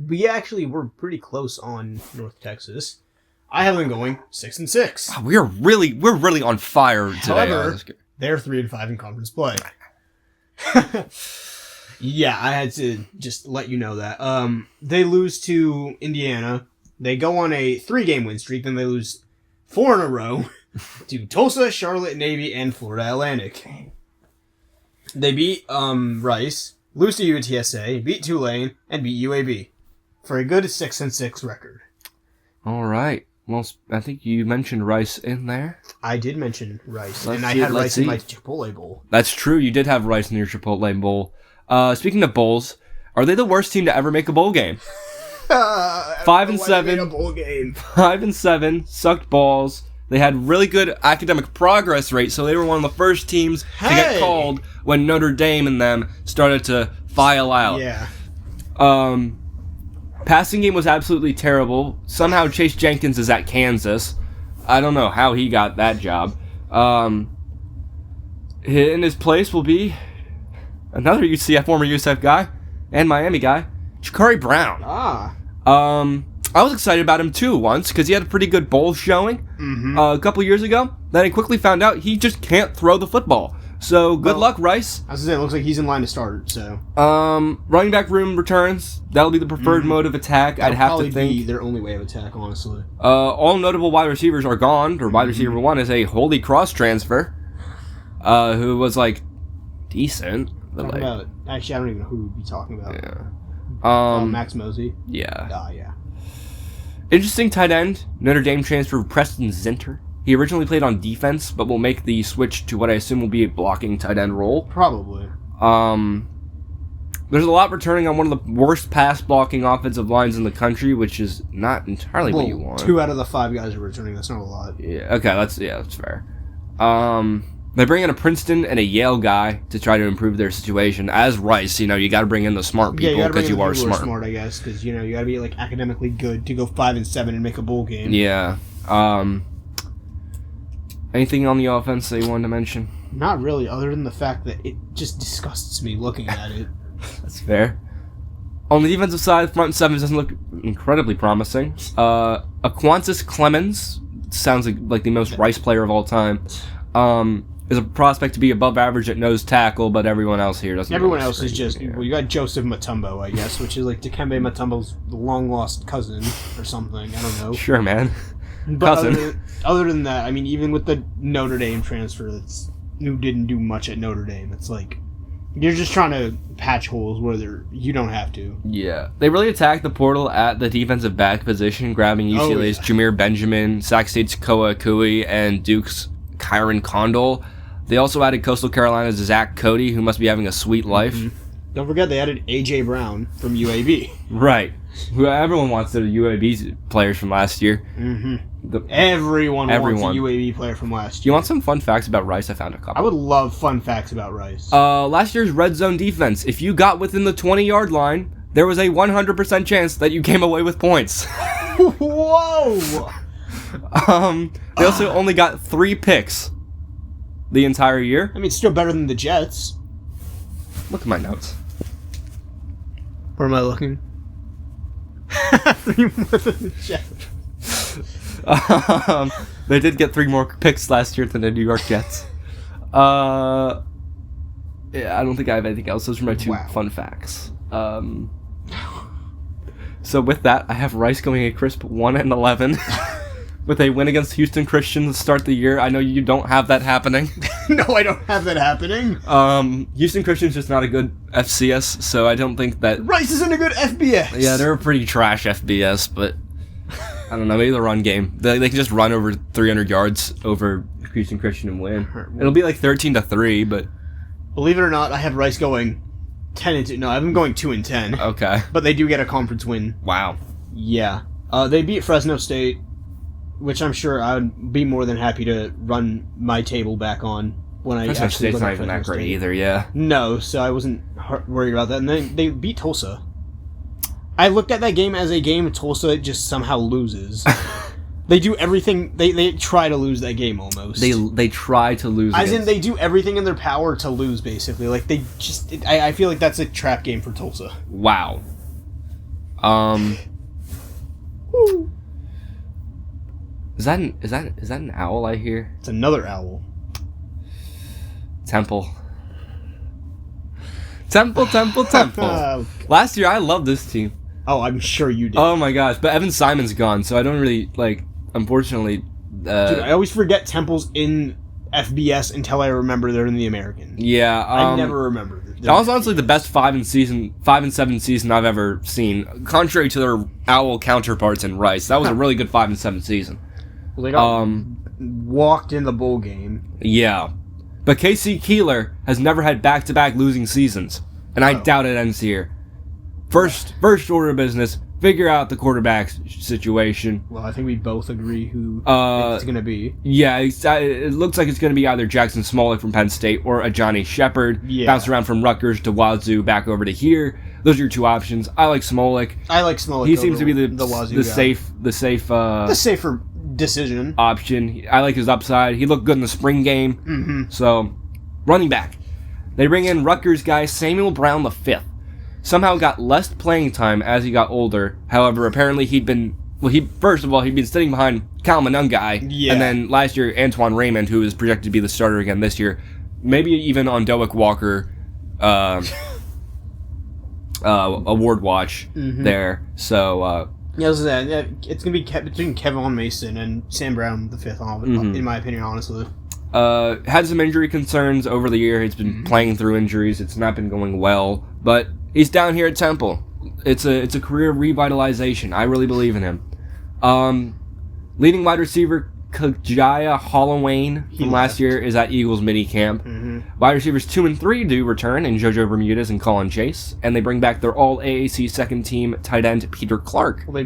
we actually were pretty close on North Texas. I have them going 6-6. Oh, we're really on fire today. However, they're 3-5 in conference play. Yeah, I had to just let you know that. They lose to Indiana. They go on a 3-game win streak, then they lose 4 in a row to Tulsa, Charlotte Navy, and Florida Atlantic. They beat Rice, lose to UTSA, beat Tulane, and beat UAB for a good 6-6 record. All right. Well, I think you mentioned Rice in there. I did mention Rice, and I had Rice in my Chipotle Bowl. That's true. You did have Rice in your Chipotle Bowl. Speaking of bowls, are they the worst team to ever make a bowl game? 5-7. Bowl game. 5-7. Sucked balls. They had really good academic progress rate, so they were one of the first teams to get called when Notre Dame and them started to file out. Yeah. Passing game was absolutely terrible. Somehow Chase Jenkins is at Kansas. I don't know how he got that job. In his place will be another former UCF guy and Miami guy, Ja'Cory Brown. I was excited about him too once because he had a pretty good bowl showing a couple years ago. Then I quickly found out he just can't throw the football. So good luck, Rice. I was gonna say, it looks like he's in line to start. So running back room returns. That'll be the preferred mode of attack. That'll I'd have to think be their only way of attack, honestly. All notable wide receivers are gone. Or wide receiver one is a Holy Cross transfer, who was like decent. But Actually, I don't even know who we'd be talking about. Yeah. Max Mosey. Yeah. Yeah. Interesting tight end. Notre Dame transfer Preston Zinter. He originally played on defense, but will make the switch to what I assume will be a blocking tight end role. Probably. There's a lot returning on one of the worst pass blocking offensive lines in the country, which is not entirely what you want. 2 out of the 5 guys are returning. That's not a lot. Yeah. Okay. That's fair. They bring in a Princeton and a Yale guy to try to improve their situation. As Rice, you got to bring in the smart people because you are smart. Smart, I guess, because you got to be like academically good to go 5-7 and make a bowl game. Yeah. Anything on the offense that you wanted to mention? Not really, other than the fact that it just disgusts me looking at it. That's fair. On the defensive side, front 7 doesn't look incredibly promising. Aquantis Clemens sounds like the most Rice player of all time. Is a prospect to be above average at nose tackle, but everyone else here doesn't. Everyone else is just you got Joseph Mutombo, I guess, which is like Dikembe Mutombo's long lost cousin or something. I don't know. Sure, man. But other than that, I mean, even with the Notre Dame transfer, who didn't do much at Notre Dame. It's like you're just trying to patch holes where you don't have to. Yeah, they really attacked the portal at the defensive back position, grabbing UCLA's Jameer Benjamin, Sac State's Koa Akui, and Duke's Kyron Condell. They also added Coastal Carolina's Zach Cody, who must be having a sweet life. Don't forget they added A.J. Brown from UAB. Right. Who everyone wants the UAB players from last year. Everyone wants a UAB player from last year. You want some fun facts about Rice? I found a couple. I would love fun facts about Rice. Last year's red zone defense. If you got within the 20-yard line, there was a 100% chance that you came away with points. Whoa! They also only got 3 picks the entire year. I mean, it's still better than the Jets. Look at my notes. Where am I looking? 3 more than the Jets. They did get 3 more picks last year than the New York Jets. Yeah, I don't think I have anything else. Those are my 2 fun facts. So with that, I have Rice going a crisp 1-11. With a win against Houston Christian to start the year. I know you don't have that happening. No, I don't have that happening. Houston Christian's just not a good FCS, so I don't think that... Rice isn't a good FBS! Yeah, they're a pretty trash FBS, but... I don't know, maybe the run game. They can just run over 300 yards over Houston Christian and win. It'll be like 13-3, but... Believe it or not, I have Rice going 10-2. No, I have them going 2-10. Okay. But they do get a conference win. Wow. Yeah. They beat Fresno State, which I'm sure I would be more than happy to run my table back on when I Fresno actually State's not even that great either, yeah. No, so I wasn't worried about that. And then they beat Tulsa. I looked at that game as a game Tulsa just somehow loses. They do everything. They try to lose that game almost. They try to lose. As in, they do everything in their power to lose, basically. Like, they just... I feel like that's a trap game for Tulsa. Wow. Is that an owl I hear? It's another owl. Temple. Last year, I loved this team. Oh, I'm sure you did. Oh my gosh, but Evan Simon's gone, so I don't really, unfortunately... Dude, I always forget Temple's in FBS until I remember they're in the American. Yeah. I never remember. That was honestly the best 5 and 7 season I've ever seen, contrary to their owl counterparts in Rice. That was a really good 5 and 7 season. Well, they got walked in the bowl game. Yeah. But KC Keeler has never had back-to-back losing seasons, and I doubt it ends here. First order of business, figure out the quarterback situation. Well, I think we both agree who it's going to be. Yeah, it looks like it's going to be either Jackson Smolik from Penn State or a Johnny Shepard. Yeah. Bounce around from Rutgers to Wazoo back over to here. Those are your two options. I like Smolik. He seems to be the Wazoo the safer decision option. I like his upside. He looked good in the spring game. Mm-hmm. So, running back. They bring in Rutgers guy Samuel Brown V. Somehow got less playing time as he got older. However, apparently he'd been sitting behind Cal Monungai. Yeah. And then last year, Antoine Raymond, who is projected to be the starter again this year. Maybe even on Doak Walker award watch there. So, it's going to be between Kevin Mason and Sam Brown V, in my opinion, honestly. Had some injury concerns over the year. He's been playing through injuries. It's not been going well. But he's down here at Temple. It's a career revitalization. I really believe in him. Leading wide receiver Kajaya Hollowayne from last year is at Eagles mini camp. Wide receivers 2 and 3 do return in JoJo Bermudez and Colin Chase, and they bring back their all AAC second team tight end Peter Clark. Well,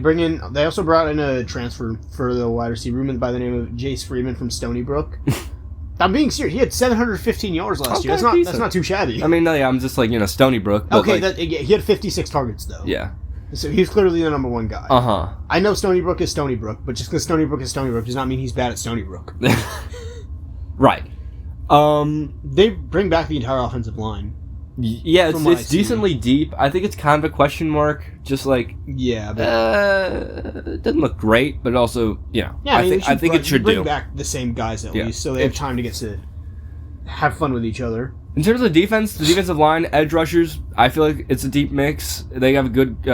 they also brought in a transfer for the wide receiver room by the name of Jace Freeman from Stony Brook. I'm being serious. He had 715 yards last year. That's not too shabby. I mean, no, yeah, I'm just Stony Brook. But he had 56 targets though. Yeah. So he's clearly the number one guy. Uh-huh. I know Stony Brook is Stony Brook, but just because Stony Brook is Stony Brook does not mean he's bad at Stony Brook. Right. They bring back the entire offensive line. Yeah, it's decently deep. I think it's kind of a question mark. Just it doesn't look great, but also, I think it should bring back the same guys at least, so they have time to get to have fun with each other. In terms of defense, the defensive line, edge rushers, I feel like it's a deep mix. They have a good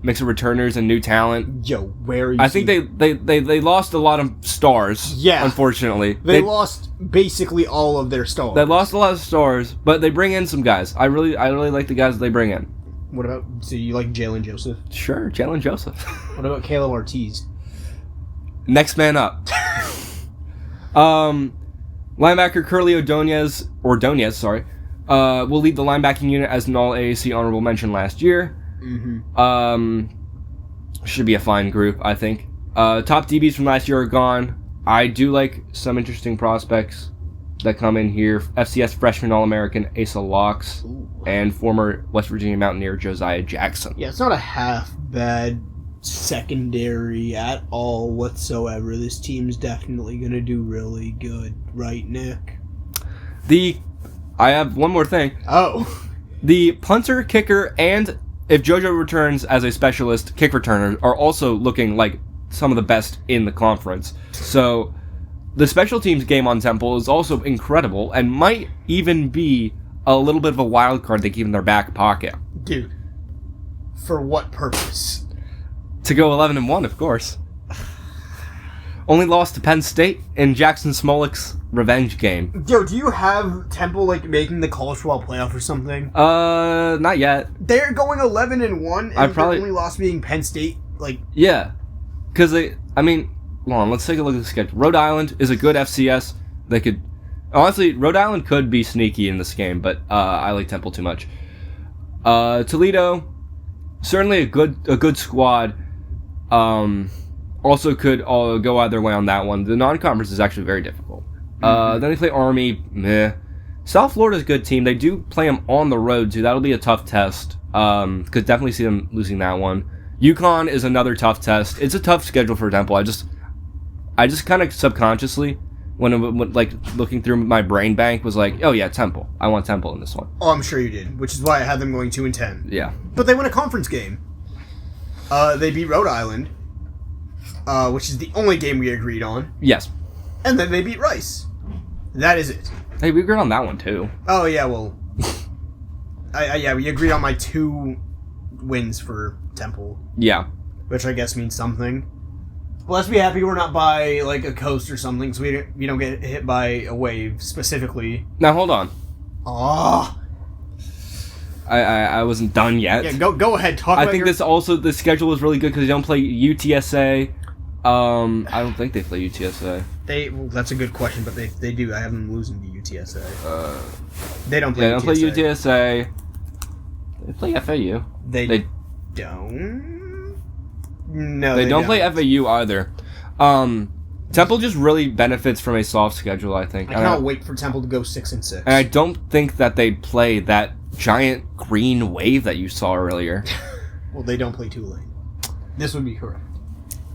mix of returners and new talent. Yo, where are you? I think they lost a lot of stars. Yeah, unfortunately, they lost basically all of their stars. They lost a lot of stars, but they bring in some guys. I really like the guys they bring in. What about? So you like Jalen Joseph? Sure, Jalen Joseph. What about Caleb Ortiz? Next man up. Linebacker Curly Ordonez, will lead the linebacking unit as an all-AAC honorable mention last year. Should be a fine group, I think. Top DBs from last year are gone. I do like some interesting prospects that come in here. FCS freshman All-American Asa Locks and former West Virginia Mountaineer Josiah Jackson. Yeah, it's not a half bad secondary at all whatsoever. This team's definitely going to do really good, right, Nick? I have one more thing. Oh. The punter, kicker, and if JoJo returns as a specialist, kick returner are also looking like some of the best in the conference. So the special teams game on Temple is also incredible and might even be a little bit of a wild card they keep in their back pocket. Dude, for what purpose? To go 11-1, of course. Only lost to Penn State in Jackson Smolik's revenge game. Yo, do you have Temple making the college football playoff or something? Not yet. They're going 11-1, and their only loss being Penn State. Yeah, because hold on, let's take a look at the schedule. Rhode Island is a good FCS. Honestly, Rhode Island could be sneaky in this game, but I like Temple too much. Toledo, certainly a good squad. Also could go either way on that one. The non-conference is actually very difficult. Then they play Army. Meh. South Florida's a good team. They do play them on the road, too. That'll be a tough test. Could definitely see them losing that one. UConn is another tough test. It's a tough schedule for Temple. I just kind of subconsciously, when looking through my brain bank, was like, oh yeah, Temple. I want Temple in this one. Oh, I'm sure you did, which is why I had them going 2-10. Yeah. But they win a conference game. They beat Rhode Island. which is the only game we agreed on. Yes. And then they beat Rice. That is it. Hey, we agreed on that one, too. Oh, yeah, well... yeah, we agreed on my 2 wins for Temple. Yeah. Which I guess means something. Well, let's be happy we're not by, like, a coast or something, so we don't get hit by a wave, specifically. Now, hold on. Oh. I wasn't done yet. Yeah, go ahead. Talk about I think the schedule is really good because they don't play UTSA. I don't think they play UTSA. Well, that's a good question, but they do. I have them losing to UTSA. They don't play UTSA. They don't play UTSA. They play FAU. They don't? No, they don't play FAU either. Temple just really benefits from a soft schedule, I think. I cannot wait for Temple to go 6-6. And I don't think that they play that giant green wave that you saw earlier. Well, they don't play Tulane. This would be correct.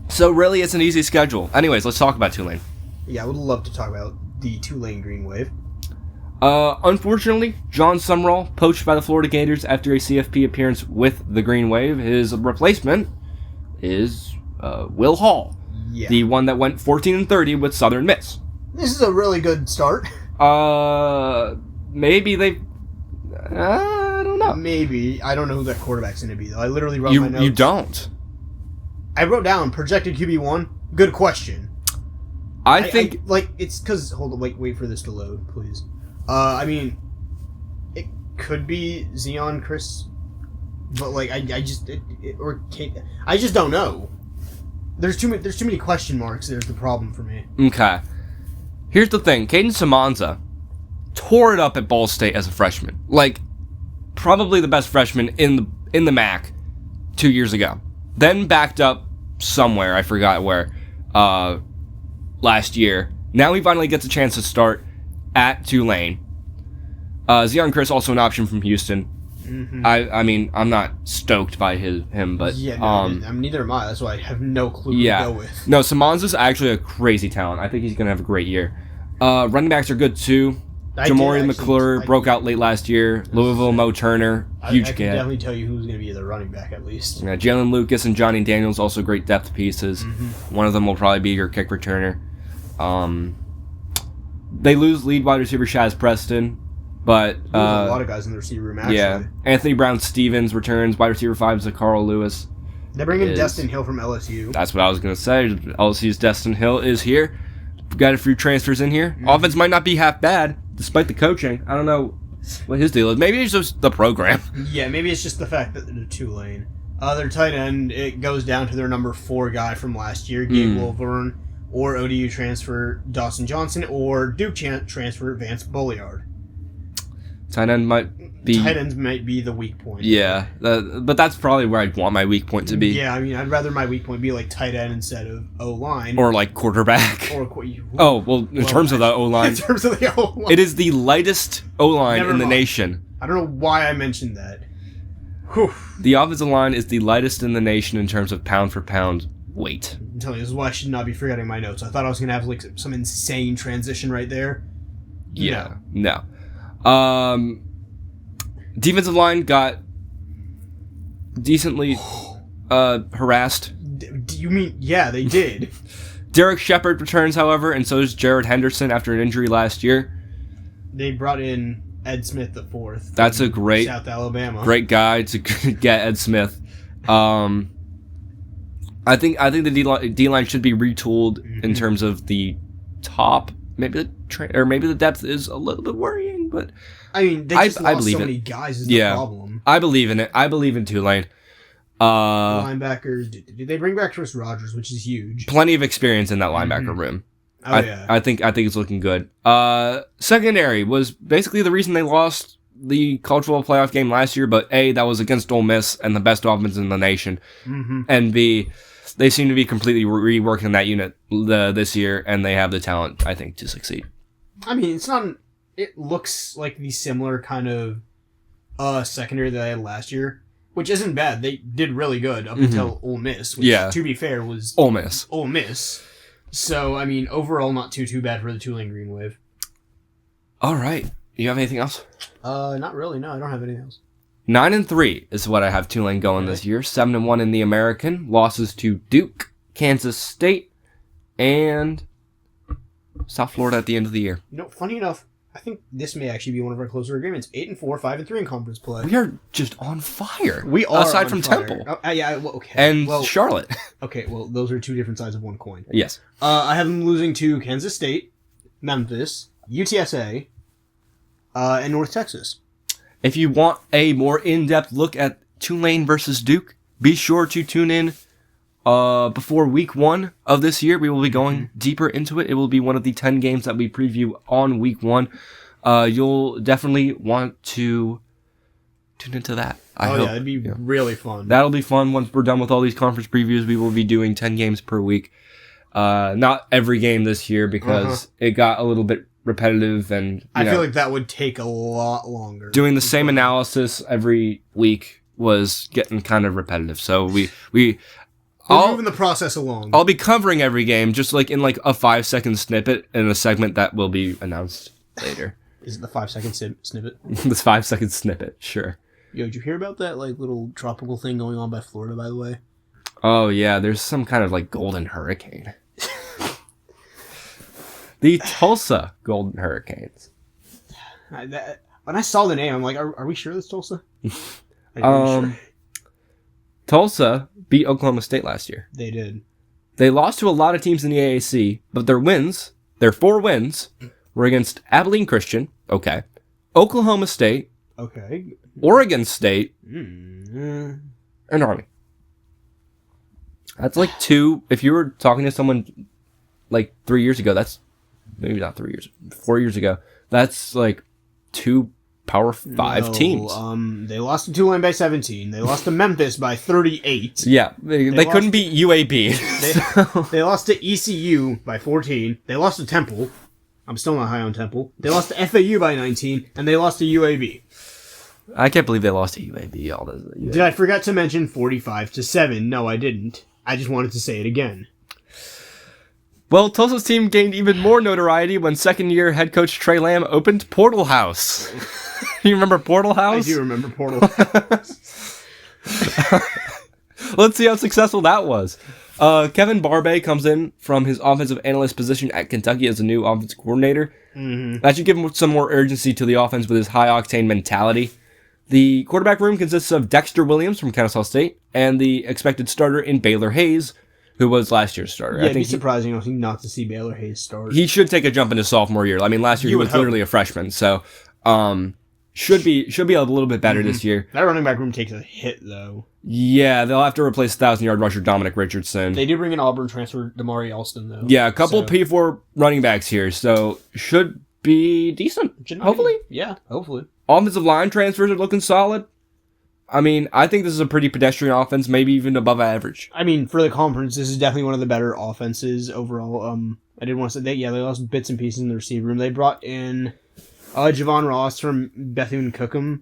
So really, it's an easy schedule. Anyways, let's talk about Tulane. Yeah, I would love to talk about the Tulane Green Wave. Unfortunately, John Sumrall poached by the Florida Gators after a CFP appearance with the Green Wave. His replacement is Will Hall, the one that went 14-30 with Southern Miss. This is a really good start. Maybe they... I don't know. Maybe. I don't know who that quarterback's going to be, though. I literally wrote my notes. You don't? I wrote down projected QB1. Good question. I think... it's because... Hold on, wait for this to load, please. I mean, it could be Zion Chris, but, I just... I just don't know. There's too many question marks. There's the problem for me. Okay. Here's the thing. Caden Samanza tore it up at Ball State as a freshman. Probably the best freshman in the MAC 2 years ago. Then backed up somewhere, I forgot where, last year. Now he finally gets a chance to start at Tulane. Zion Chris also an option from Houston. Mm-hmm. I mean, I'm not stoked by him, but... Yeah, no, neither am I. That's why I have no clue who to go with. No, Samanza's actually a crazy talent. I think he's going to have a great year. Running backs are good, too. Jamori McClure broke out late last year. Louisville, Mo Turner, huge I kid. can definitely tell you who's going to be the running back, at least. Yeah, Jalen Lucas and Johnny Daniels, also great depth pieces. Mm-hmm. One of them will probably be your kick returner. They lose lead wide receiver Shaz Preston, but... There's a lot of guys in the receiver room, actually. Yeah. Anthony Brown-Stevens returns. Wide receiver 5 is Carl Lewis. They bring in Destin Hill from LSU. That's what I was going to say. LSU's Destin Hill is here. Got a few transfers in here. Mm-hmm. Offense might not be half bad, despite the coaching. I don't know what his deal is. Maybe it's just the program. Yeah, maybe it's just the fact that they're Tulane. Their tight end, it goes down to their number 4 guy from last year, Gabe Wolverine, or ODU transfer Dawson Johnson, or Duke transfer Vance Bolliard. Tight ends might be the weak point. Yeah, but that's probably where I'd want my weak point to be. Yeah, I mean, I'd rather my weak point be tight end instead of O-line. Or quarterback. In terms of the O-line. In terms of the O-line. It is the lightest O-line in the nation. I don't know why I mentioned that. Whew. The offensive line is the lightest in the nation in terms of pound-for-pound weight. I'm telling you, this is why I should not be forgetting my notes. I thought I was going to have some insane transition right there. Yeah, no. Defensive line got decently harassed. Do you mean... Yeah, they did. Derek Shepard returns, however, and so does Jared Henderson after an injury last year. They brought in Ed Smith the fourth. That's a great... South Alabama. Great guy to get Ed Smith. I think the D-line should be retooled in terms of the top. Maybe the depth is a little bit worrying, but... I mean, they just lost so many guys is the problem. I believe in it. I believe in Tulane. Linebackers, did they bring back Chris Rogers, which is huge. Plenty of experience in that linebacker room. I think it's looking good. Secondary was basically the reason they lost the College Football Playoff game last year, but A, that was against Ole Miss and the best offense in the nation, and B, they seem to be completely reworking that unit this year, and they have the talent, I think, to succeed. I mean, it's not... It looks like the similar kind of secondary that I had last year, which isn't bad. They did really good up until Ole Miss, which, to be fair, was Ole Miss. Ole Miss. So, I mean, overall, not too bad for the Tulane Green Wave. All right. You have anything else? Not really. No, I don't have anything else. 9-3 is what I have Tulane going this year. 7-1 in the American. Losses to Duke, Kansas State, and South Florida at the end of the year. Funny enough, I think this may actually be one of our closer agreements. 8-4, 5-3 in conference play. We are just on fire. We are aside on from fire. Temple. Okay. And Charlotte. Okay, well, those are two different sides of one coin. Yes. I have them losing to Kansas State, Memphis, UTSA, and North Texas. If you want a more in-depth look at Tulane versus Duke, be sure to tune in before week 1 of this year. We will be going deeper into it. It will be one of the 10 games that we preview on week 1. You'll definitely want to tune into that. I hope. It'd be really fun. That'll be fun. Once we're done with all these conference previews, we will be doing 10 games per week. Not every game this year because it got a little bit repetitive, and I feel like that would take a lot longer. Doing the same analysis every week was getting kind of repetitive. So we're moving the process along. I'll be covering every game just like in like a 5-second snippet in a segment that will be announced later. Is it the 5-second snippet? This 5-second snippet, sure. Yo, did you hear about that like little tropical thing going on by Florida, by the way? Oh yeah, there's some kind of like golden hurricane. The Tulsa Golden Hurricanes. When I saw the name, I'm like, are we sure that's Tulsa? Sure? Tulsa beat Oklahoma State last year. They did. They lost to a lot of teams in the AAC, but their 4 wins, were against Abilene Christian, okay, Oklahoma State, okay, Oregon State, and Army. That's like 2. If you were talking to someone like 3 years ago, that's maybe not 3 years, 4 years ago, that's like 2 Power 5 teams. They lost to Tulane by 17. They lost to Memphis by 38. Yeah, they couldn't beat UAB. They lost to ECU by 14. They lost to Temple. I'm still not high on Temple. They lost to FAU by 19, and they lost to UAB. I can't believe they lost to UAB. Did I forget to mention 45-7? No, I didn't. I just wanted to say it again. Well, Tulsa's team gained even more notoriety when second-year head coach Trey Lamb opened Portal House. You remember Portal House? I do remember Portal House. Let's see how successful that was. Kevin Barbay comes in from his offensive analyst position at Kentucky as a new offensive coordinator. Mm-hmm. That should give him some more urgency to the offense with his high-octane mentality. The quarterback room consists of Dexter Williams from Kennesaw State and the expected starter in Baylor Hayes, who was last year's starter. Yeah, it'd be surprising not to see Baylor Hayes start. He should take a jump in his sophomore year. I mean, last year he was literally a freshman, so should be a little bit better this year. That running back room takes a hit, though. Yeah, they'll have to replace 1,000-yard rusher Dominic Richardson. They did bring an Auburn transfer, Damari Alston, though. Yeah, a couple P4 running backs here, so should be decent, hopefully. Yeah, hopefully. Offensive line transfers are looking solid. I mean, I think this is a pretty pedestrian offense, maybe even above average. I mean, for the conference, this is definitely one of the better offenses overall. I did want to say that, they lost bits and pieces in the receiver room. They brought in Javon Ross from Bethune-Cookman.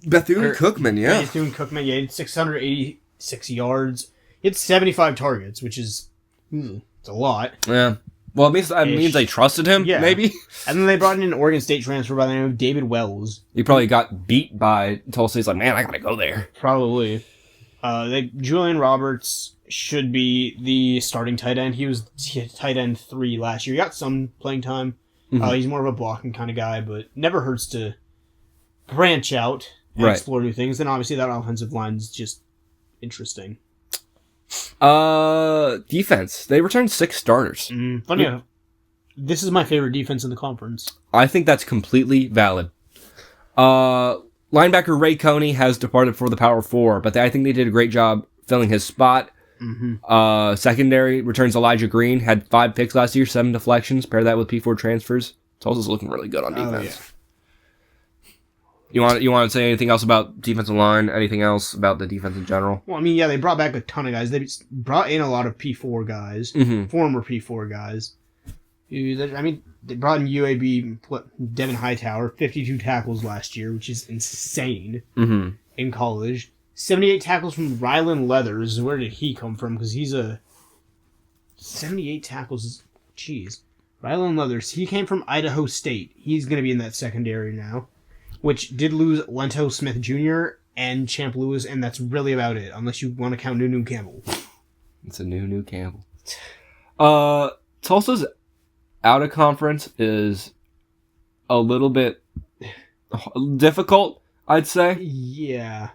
Bethune-Cookman, yeah. Bethune-Cookman, he had 686 yards. He had 75 targets, which is it's a lot. Yeah. Well, it means they trusted him, maybe? And then they brought in an Oregon State transfer by the name of David Wells. He probably got beat by Tulsa. He's like, man, I gotta go there. Probably. Julian Roberts should be the starting tight end. He was tight end 3 last year. He got some playing time. Mm-hmm. He's more of a blocking kind of guy, but never hurts to branch out and explore new things. Then obviously that offensive line's just interesting. Defense. They returned 6 starters. Funny enough, this is my favorite defense in the conference. I think that's completely valid. Linebacker Ray Coney has departed for the Power 4, but I think they did a great job filling his spot. Mm-hmm. Secondary returns Elijah Green, had 5 picks last year, 7 deflections. Pair that with P4 transfers. Tulsa's looking really good on defense. You want to say anything else about defensive line? Anything else about the defense in general? Well, I mean, they brought back a ton of guys. They brought in a lot of P4 guys, former P4 guys. I mean, they brought in UAB, Devin Hightower, 52 tackles last year, which is insane in college. 78 tackles from Rylan Leathers. Where did he come from? Because he's 78 tackles. Jeez. Rylan Leathers. He came from Idaho State. He's going to be in that secondary now. Which did lose Lento Smith Jr. and Champ Lewis, and that's really about it, unless you want to count New Campbell. It's a New Campbell. Tulsa's out of conference is a little bit difficult, I'd say. Yeah.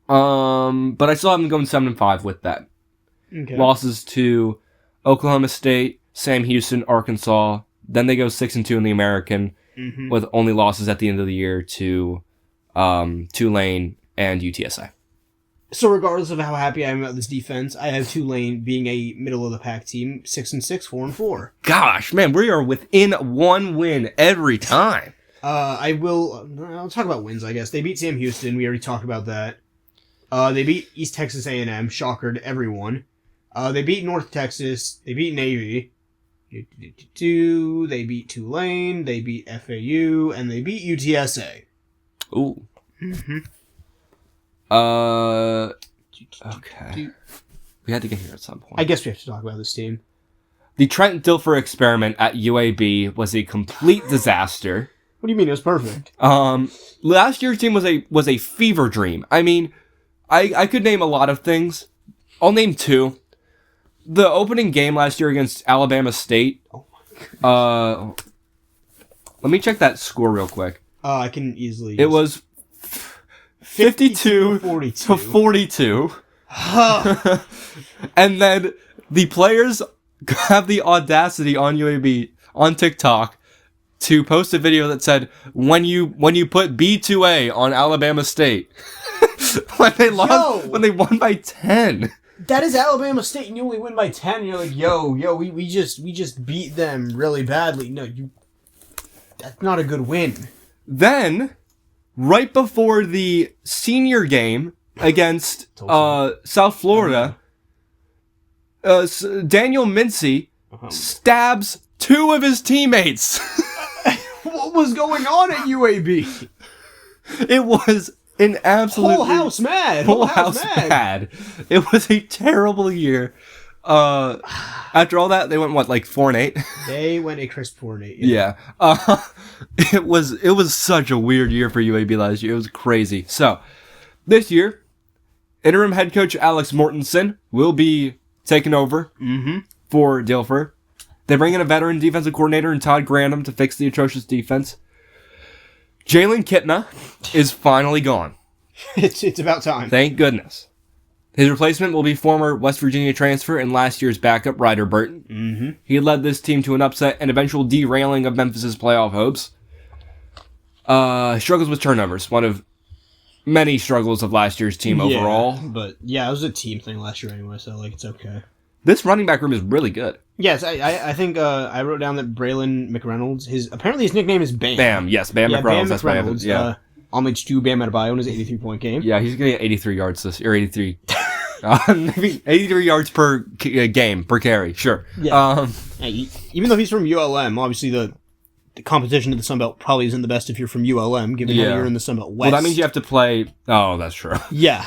But I still have them going 7-5 with that. Okay. Losses to Oklahoma State, Sam Houston, Arkansas. Then they go 6-2 in the American, with only losses at the end of the year to Tulane and UTSA. So regardless of how happy I am about this defense, I have Tulane being a middle-of-the-pack team, 6-6, 4-4. Gosh, man, we are within one win every time. I'll talk about wins, I guess. They beat Sam Houston. We already talked about that. They beat East Texas A&M. Shocker to everyone. They beat North Texas. They beat Navy. They beat Tulane. They beat FAU. And they beat UTSA. Ooh. Okay. We had to get here at some point. I guess we have to talk about this team. The Trent Dilfer experiment at UAB was a complete disaster. What do you mean? It was perfect. Last year's team was a fever dream. I mean, I could name a lot of things. I'll name two. The opening game last year against Alabama State. Oh my God. Let me check that score real quick. I can easily. It was 52 to 42. And then the players have the audacity on UAB on TikTok to post a video that said, when you put B2A on Alabama State. when they won by 10. That is Alabama State, and you only win by 10. And you're like, we just beat them really badly. No, that's not a good win. Then, right before the senior game against South Florida, Daniel Mincy stabs two of his teammates. What was going on at UAB? It was an absolute Whole house mad. It was a terrible year. After all that, they went 4-8. They went a crisp 4-8. Yeah. It was such a weird year for UAB last year. It was crazy. So this year, interim head coach Alex Mortensen will be taking over for Dilfer. They bring in a veteran defensive coordinator in Todd Grantham to fix the atrocious defense. Jalen Kitna is finally gone. It's about time. Thank goodness. His replacement will be former West Virginia transfer and last year's backup Ryder Burton. He led this team to an upset and eventual derailing of Memphis' playoff hopes. Struggles with turnovers, one of many struggles of last year's team overall. But yeah, it was a team thing last year anyway, so it's okay. This running back room is really good. Yes, I think I wrote down that Braylon McReynolds, apparently his nickname is Bam. Bam, yes, Bam McReynolds. Bam that's McReynolds. Yeah. Homage to Bam Adebayo in his 83-point game. Yeah, he's going to get 83 yards this year, 83. Maybe 83 yards per game, per carry, sure. Yeah. Even though he's from ULM, obviously the competition in the Sun Belt probably isn't the best if you're from ULM, given how you're in the Sun Belt West. Well, that means you have to play... Oh, that's true. Yeah.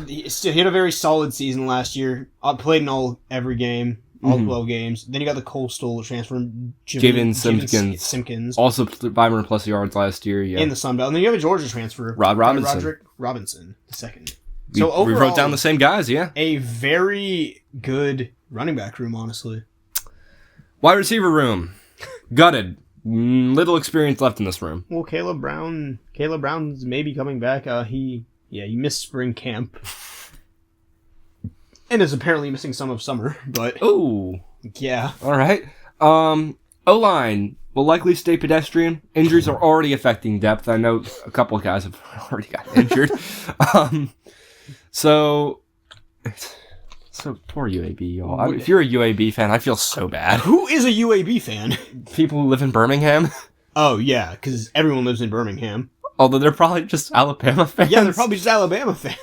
He had a very solid season last year. Played in every game, all 12 games. Then you got the Coastal transfer from Javen Simpkins. Also 500-plus yards last year, in the Sun Belt. And then you have a Georgia transfer. Roderick Robinson, the second. So overall, we wrote down the same guys, yeah. A very good running back room, honestly. Wide receiver room. Gutted. Little experience left in this room. Well, Caleb Brown's maybe coming back. He missed spring camp. And is apparently missing some of summer, but... Ooh. Yeah. All right. O-line will likely stay pedestrian. Injuries are already affecting depth. I know a couple of guys have already got injured. So poor UAB, y'all. If you're a UAB fan, I feel so bad. Who is a UAB fan? People who live in Birmingham. Oh, yeah, because everyone lives in Birmingham. Although they're probably just Alabama fans. Yeah, they're probably just Alabama fans.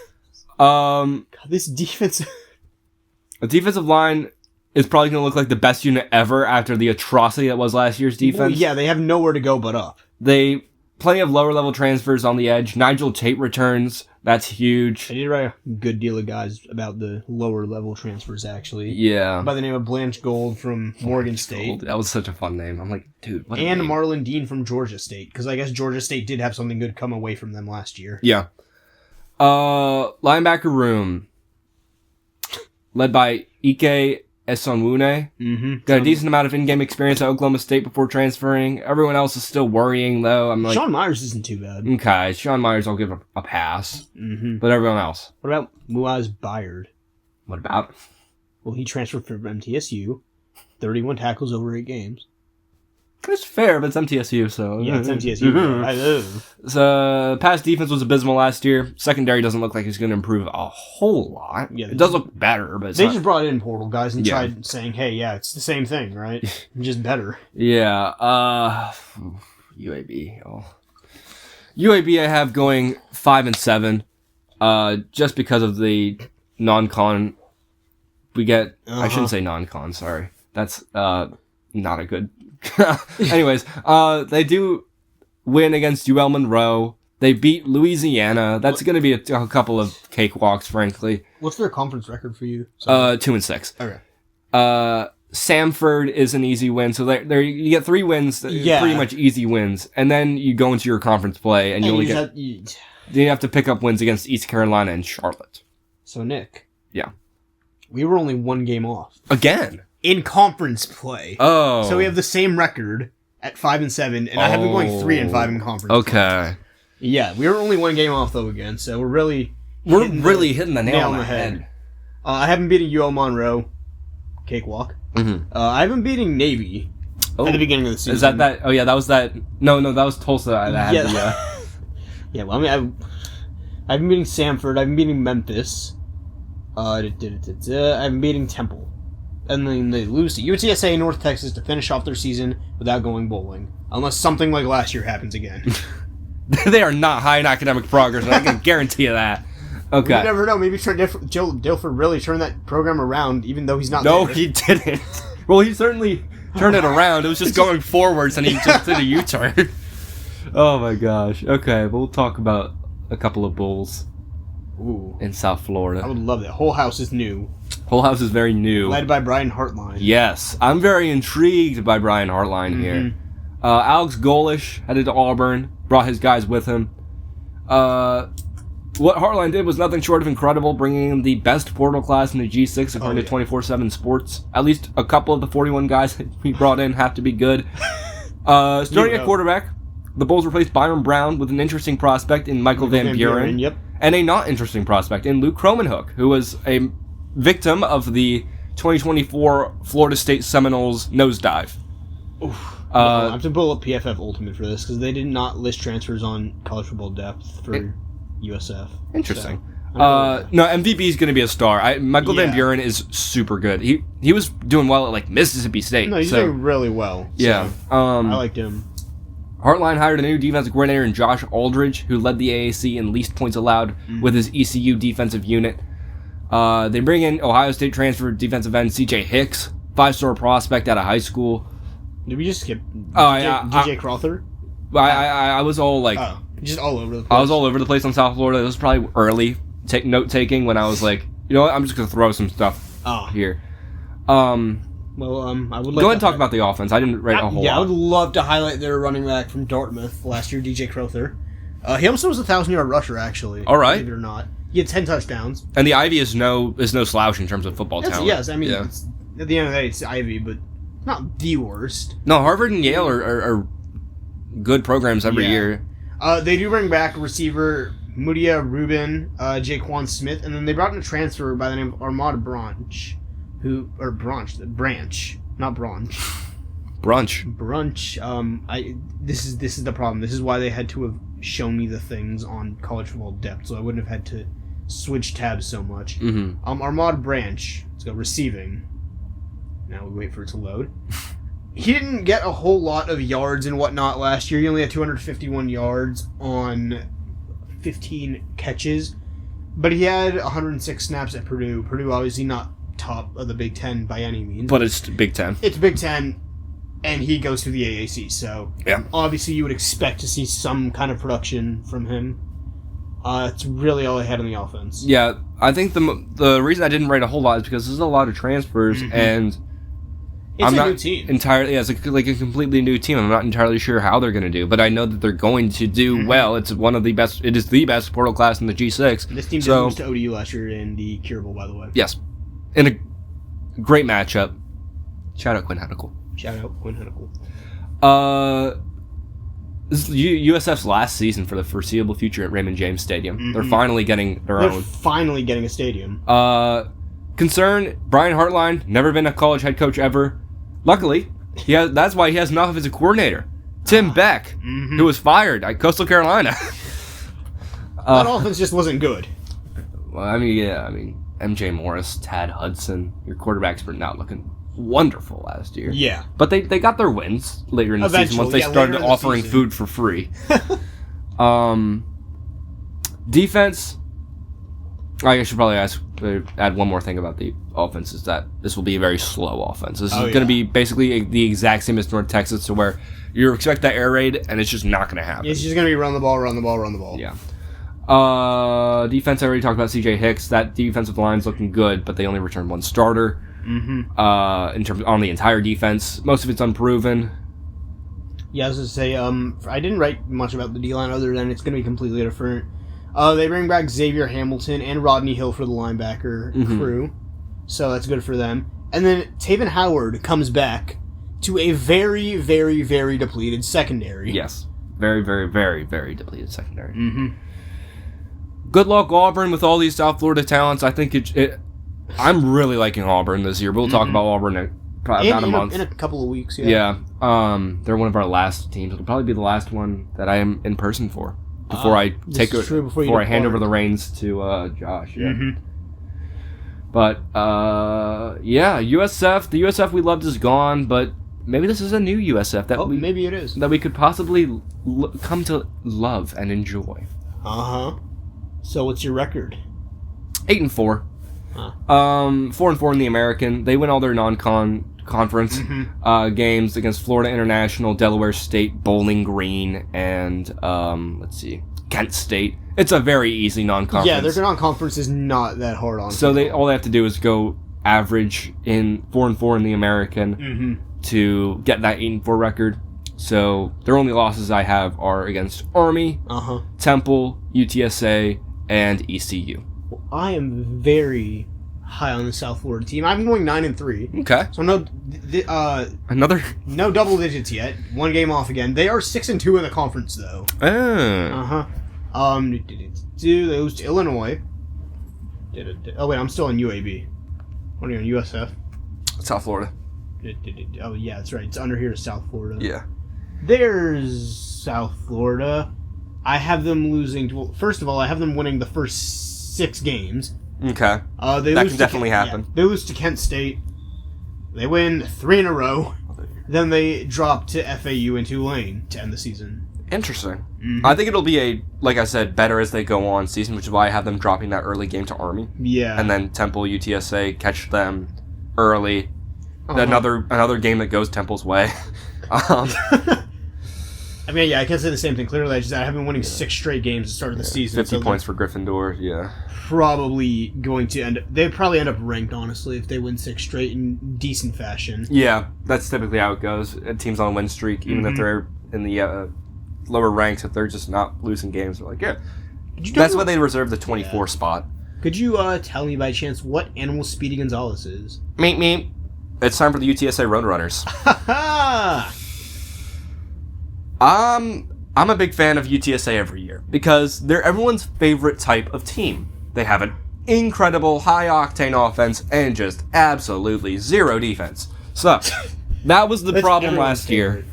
God, this defense... The defensive line is probably going to look like the best unit ever after the atrocity that was last year's defense. Well, yeah, they have nowhere to go but up. Plenty of lower-level transfers on the edge. Nigel Tate returns. That's huge. I did write a good deal of guys about the lower-level transfers, actually. Yeah. By the name of Blanche Gold from Morgan State. Gold. That was such a fun name. I'm like, dude, what a And name. Marlon Dean from Georgia State, because I guess Georgia State did have something good come away from them last year. Yeah. Linebacker room. led by Ike Esonwune. Mm-hmm. Got a decent amount of in-game experience at Oklahoma State before transferring. Everyone else is still worrying, though. I'm like, Sean Myers isn't too bad. Okay, Sean Myers, I'll give a pass. Mm-hmm. But everyone else. What about Muaz Byard? What about? Well, he transferred from MTSU. 31 tackles over 8 games. It's fair, but it's MTSU, so... Yeah, it's MTSU. I know. So, pass defense was abysmal last year. Secondary doesn't look like it's going to improve a whole lot. Yeah, it does look better, but they just brought in portal guys and tried saying, hey, yeah, it's the same thing, right? Just better. Yeah, UAB. Oh. UAB I have going 5-7, just because of the non-con we get. I shouldn't say non-con, sorry. That's not a good... Anyways, they do win against UL Monroe. They beat Louisiana. That's going to be a couple of cakewalks, frankly. What's their conference record for you? 2-6. Okay. Samford is an easy win, so there you get 3 wins, pretty much easy wins, and then you go into your conference play, and you only get. You have to pick up wins against East Carolina and Charlotte. So Nick. Yeah. We were only 1 game off. Again. In conference play. Oh. So we have the same record at 5-7, and I have been going 3-5 in conference. Okay. Play. Yeah, we were only 1 game off though again, so we're really hitting the nail on the head. I haven't beaten UL Monroe, cakewalk. Mm-hmm. I haven't beaten Navy at the beginning of the season. Is that? Oh yeah, that was that. No, that was Tulsa. Yeah. Well, I mean, I've been beating Samford. I've been beating Memphis. I've been beating Temple. And then they lose to UTSA and North Texas to finish off their season without going bowling. Unless something like last year happens again. They are not high in academic progress, and I can guarantee you that. Okay. You never know. Maybe Joe Dilfer really turned that program around, even though he's not No, there. he didn't. Well, he certainly turned it around. It was just going forwards, and he just did a U-turn. Oh, my gosh. Okay, we'll talk about a couple of bowls in South Florida. I would love that. Whole House is new. Whole House is very new. Led by Brian Hartline. Yes. I'm very intrigued by Brian Hartline here. Alex Golish headed to Auburn, brought his guys with him. What Hartline did was nothing short of incredible, bringing in the best portal class in the G6 according to 24/7 Sports. At least a couple of the 41 guys that we brought in have to be good. Starting at quarterback, the Bulls replaced Byron Brown with an interesting prospect in Michael Van Buren. Yep. And a not interesting prospect in Luke Cromanhook, who was a victim of the 2024 Florida State Seminoles nosedive. I have to pull up PFF Ultimate for this because they did not list transfers on college football depth for USF. Interesting. No, MVP is going to be a star. Michael Van Buren is super good. He was doing well at like Mississippi State. No, he's doing really well. Yeah. I liked him. Hartline hired a new defensive coordinator in Josh Aldridge, who led the AAC in least points allowed with his ECU defensive unit. They bring in Ohio State transfer defensive end CJ Hicks, 5-star prospect out of high school. Did we just skip DJ Crowther? I was all like... just all over the place. I was all over the place on South Florida. It was probably early note-taking when I was like, you know what, I'm just going to throw some stuff here. I would like go ahead and talk about the offense. I didn't write a whole lot. I would love to highlight their running back from Dartmouth last year, DJ Crowther. He also was a 1,000-yard rusher, actually. All right. Believe it or not. He had 10 touchdowns. And the Ivy is no slouch in terms of football talent. Yes, I mean, it's, at the end of the day, it's Ivy, but not the worst. No, Harvard and Yale are good programs every year. They do bring back receiver Mudia Rubin, Jaquan Smith, and then they brought in a transfer by the name of Armada Branch, Branch. This is the problem. This is why they had to have shown me the things on college football depth, so I wouldn't have had to switch tabs so much. Armada Branch, let's go receiving. Now we wait for it to load. He didn't get a whole lot of yards and whatnot last year. He only had 251 yards on 15 catches, but he had 106 snaps at Purdue. Purdue obviously not top of the Big Ten by any means. But it's Big Ten. It's Big Ten, and he goes to the AAC, so obviously you would expect to see some kind of production from him. It's really all I had on the offense. Yeah, I think the reason I didn't write a whole lot is because there's a lot of transfers, and it's a new team. Entirely, it's like a completely new team. I'm not entirely sure how they're going to do, but I know that they're going to do well. It's one of the best. It is the best portal class in the G6. This team did lose to ODU last year in the Cure Bowl, by the way. Yes. in a great matchup. Shout out Quinn Hedicle. This is USF's last season for the foreseeable future at Raymond James Stadium. Mm-hmm. They're finally getting their own. They're finally getting a stadium. Concern, Brian Hartline, never been a college head coach ever. Luckily, that's why he has an offensive coordinator. Tim Beck, who was fired at Coastal Carolina. That offense just wasn't good. Well, MJ Morris, Tad Hudson, your quarterbacks were not looking wonderful last year. Yeah. But they got their wins later in the season once they started offering food for free. Defense, I should probably add one more thing about the offense, is that this will be a very slow offense. This is going to be basically the exact same as North Texas, to where you expect that air raid, and it's just not going to happen. It's just going to be run the ball. Yeah. Defense, I already talked about CJ Hicks. That defensive line's looking good, but they only returned one starter. In terms on the entire defense, most of it's unproven. Yeah, I was going to say, I didn't write much about the D-line other than it's going to be completely different. They bring back Xavier Hamilton and Rodney Hill for the linebacker crew, so that's good for them. And then Taven Howard comes back to a very, very, very depleted secondary. Yes. Very, very, very, very depleted secondary. Good luck, Auburn, with all these South Florida talents. I think I'm really liking Auburn this year. We'll talk about Auburn in about a month. In a couple of weeks, yeah. They're one of our last teams. It'll probably be the last one that I am in person for before I hand over the reins to Josh. Yeah. But USF. The USF we loved is gone, but maybe this is a new USF maybe it is that we could possibly come to love and enjoy. So what's your record? 8-4. 4-4 in the American. They win all their non-conference games against Florida International, Delaware State, Bowling Green, and Kent State. It's a very easy non-conference. Yeah, their non-conference is not that hard on. So all they have to do is go average in 4-4 in the American to get that 8-4 record. So their only losses I have are against Army, Temple, UTSA, and ECU. Well, I am very high on the South Florida team. I'm going 9-3. Okay. So no double digits yet. One game off again. They are 6-2 in the conference though. They lose to Illinois. Oh wait, I'm still on UAB. What are you on, USF? South Florida. Oh yeah, that's right. It's under here to South Florida. Yeah. There's South Florida. I have them losing. Well, first of all, I have them winning the first 6 games. Okay. That can definitely happen. Yeah, they lose to Kent State. They win 3 in a row. Then they drop to FAU and Tulane to end the season. Interesting. I think it'll be like I said, better as they go on season, which is why I have them dropping that early game to Army. Yeah. And then Temple, UTSA, catch them early. Another game that goes Temple's way. I mean, yeah, I can't say the same thing. Clearly, I have been winning 6 straight games at the start of the season. 50 points for Gryffindor, yeah. Probably going to they'd probably end up ranked, honestly, if they win 6 straight in decent fashion. Yeah, that's typically how it goes. Teams on a win streak, even if they're in the lower ranks, if they're just not losing games, they're like, yeah. That's why they reserve the 24 spot. Could you tell me by chance what animal Speedy Gonzalez is? Meep, meep. It's time for the UTSA Roadrunners. I'm a big fan of UTSA every year because they're everyone's favorite type of team. They have an incredible high-octane offense and just absolutely zero defense. So, that was the problem last year.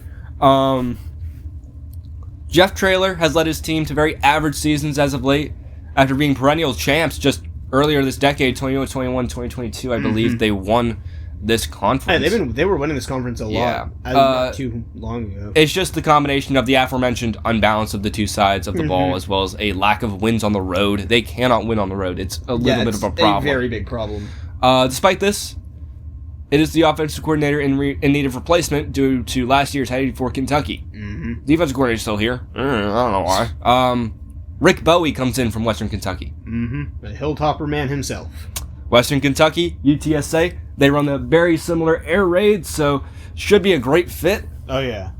Jeff Traylor has led his team to very average seasons as of late. After being perennial champs just earlier this decade, 2021, 2022, I believe they won this conference. Hey, they were winning this conference a lot. Not too long ago. It's just the combination of the aforementioned unbalance of the two sides of the ball, as well as a lack of wins on the road. They cannot win on the road. It's a little bit of a problem. A very big problem. Despite this, it is the offensive coordinator in need of replacement due to last year's heading for Kentucky. Defensive coordinator is still here. I don't know why. Rick Bowie comes in from Western Kentucky. The Hilltopper man himself. Western Kentucky, UTSA, they run a very similar air raid, so should be a great fit. Oh, yeah.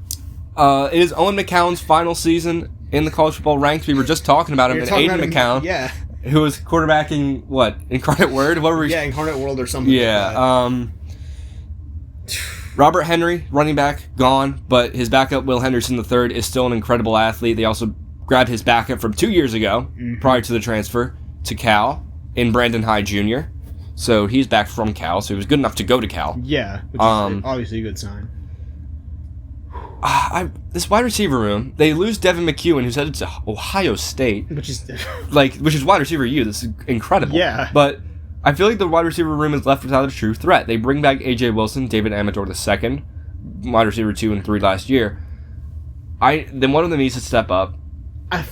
It is Owen McCown's final season in the college football ranks. We were just talking about him, and Aiden McCown. Yeah. who was quarterbacking what? Incarnate Word? What were we? Yeah, Incarnate World or something. Yeah. Like Robert Henry, running back, gone, but his backup, Will Henderson III, is still an incredible athlete. They also grabbed his backup from 2 years ago, prior to the transfer to Cal, in Brandon Hyde Jr. So he's back from Cal, so he was good enough to go to Cal. Yeah, which is obviously a good sign. This wide receiver room, they lose Devin McEwen, who's headed to Ohio State. Which is wide receiver U. This is incredible. Yeah. But I feel like the wide receiver room is left without a true threat. They bring back A.J. Wilson, David Amador II, wide receiver 2 and 3 last year. Then one of them needs to step up.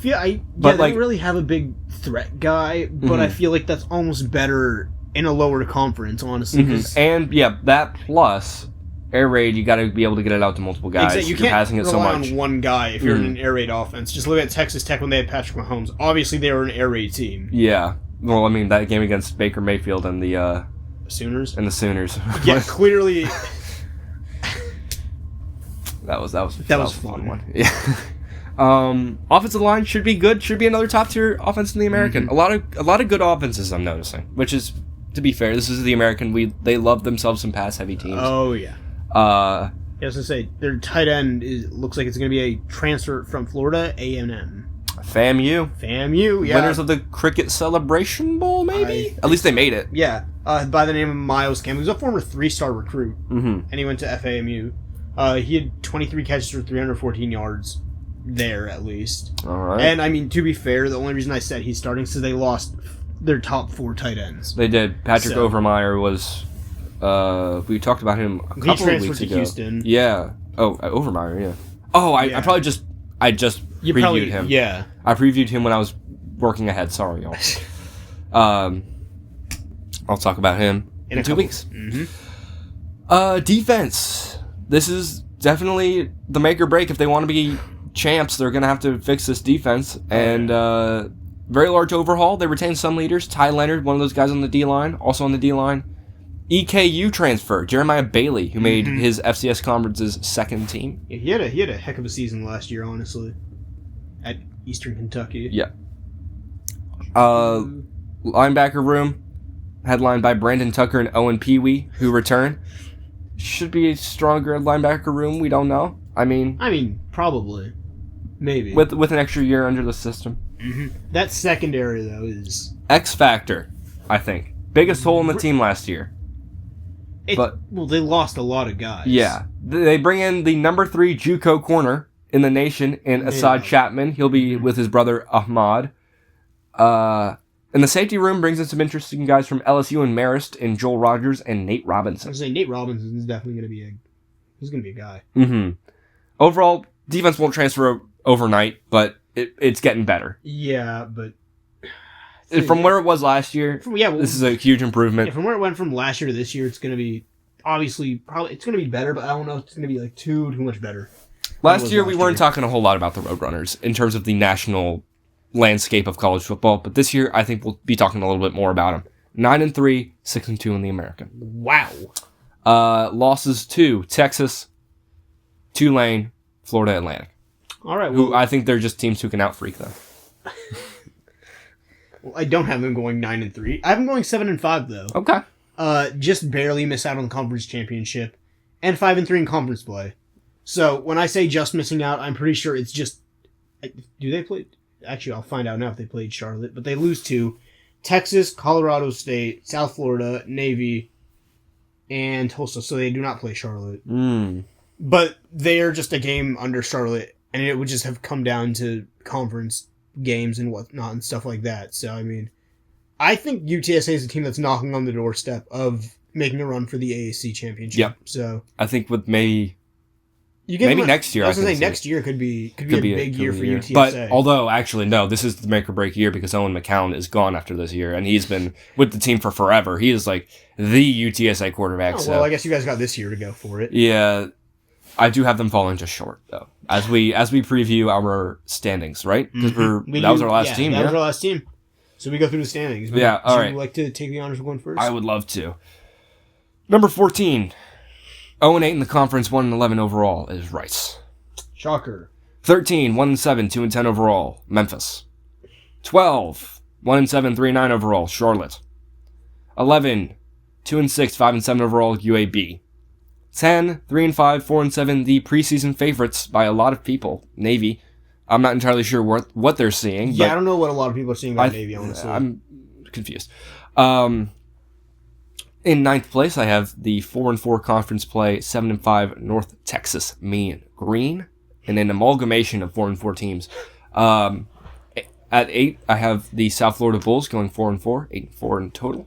They don't really have a big threat guy, but I feel like that's almost better in a lower conference, honestly. And that plus air raid, you got to be able to get it out to multiple guys. Exactly. You can't passing it rely so much on one guy if you're in an air raid offense. Just look at Texas Tech when they had Patrick Mahomes. Obviously, they were an air raid team. Yeah. Well, I mean, that game against Baker Mayfield and the Sooners. Yeah, clearly. that was a fun one. Yeah. Offensive line should be good. Should be another top tier offense in the American. A lot of good offenses I'm noticing. Which is, to be fair, this is the American. They love themselves some pass heavy teams. Oh yeah. I was gonna say their tight end looks like it's gonna be a transfer from Florida A&M. FAMU, yeah. Winners of the Cricket Celebration Bowl, maybe. At least they made it. Yeah. By the name of Miles Campbell, he was a former 3-star recruit, and he went to FAMU. He had 23 catches for 314 yards. There, at least. All right. And, I mean, to be fair, the only reason I said he's starting is because they lost their top 4 tight ends. They did. Patrick Overmeyer was... we talked about him a couple of weeks ago. To Houston. Yeah. Oh, Overmeyer, yeah. Oh, I probably just... previewed him. Yeah. I previewed him when I was working ahead. Sorry, y'all. I'll talk about him in 2 weeks. Defense. This is definitely the make or break if they want to be champs. They're going to have to fix this defense. And very large overhaul. They retained some leaders. Ty Leonard, one of those guys on the D-line, also on the D-line. EKU transfer, Jeremiah Bailey, who made his FCS Conference's second team. Yeah, he had a heck of a season last year, honestly, at Eastern Kentucky. Yeah. Linebacker room, headlined by Brandon Tucker and Owen Peewee, who return. Should be a stronger linebacker room. We don't know. I mean, probably, maybe with an extra year under the system. That secondary though is X factor. I think biggest hole in the team last year. They lost a lot of guys. Yeah, they bring in the number 3 JUCO corner in the nation in Assad Chapman. He'll be with his brother Ahmad. And the safety room brings in some interesting guys from LSU and Marist in Joel Rogers and Nate Robinson. I was saying Nate Robinson is definitely going to be he's going to be a guy. Overall, defense won't transfer overnight, but it's getting better. Yeah, but from where it was last year, this is a huge improvement. Yeah, from where it went from last year to this year, it's going to be probably it's going to be better, but I don't know if it's going to be like too much better. Last year, we weren't talking a whole lot about the Roadrunners in terms of the national landscape of college football, but this year I think we'll be talking a little bit more about them. 9-3, 6-2 in the American. Wow. Losses to Texas, Tulane, Florida Atlantic. All right. Who I think they're just teams who can out-freak them. Well, I don't have them going 9-3. I have them going 7-5 though. Okay. Just barely miss out on the conference championship, and 5-3 in conference play. So when I say just missing out, I'm pretty sure it's just. Do they play? Actually, I'll find out now if they played Charlotte, but they lose to Texas, Colorado State, South Florida, Navy, and Tulsa. So they do not play Charlotte. But they are just a game under Charlotte, and it would just have come down to conference games and whatnot and stuff like that. So, I mean, I think UTSA is a team that's knocking on the doorstep of making a run for the AAC championship. Yep. So I think with maybe next year. I was going to say next year could be a big year for UTSA. But although, actually, no, this is the make or break year because Owen McCown is gone after this year, and he's been with the team for forever. He is like the UTSA quarterback. Well, I guess you guys got this year to go for it. Yeah, I do have them falling just short though. As we preview our standings, right? Because that was our last team. That was our last team. So we go through the standings. Yeah, all right. Would you like to take the honors of going first? I would love to. Number 14, 0-8 in the conference, 1-11 overall is Rice. Shocker. 13, 1-7, 2-10 overall, Memphis. 12, 1-7, 3-9 overall, Charlotte. 11, 2-6, 5-7 overall, UAB. 10, 3-5, 4-7, the preseason favorites by a lot of people, Navy. I'm not entirely sure what they're seeing. Yeah, I don't know what a lot of people are seeing about Navy, honestly. I'm confused. In ninth place, I have the 4-4 conference play, 7-5 North Texas Mean Green, and an amalgamation of 4-4 teams. At 8, I have the South Florida Bulls going 4-4, 8-4 in total.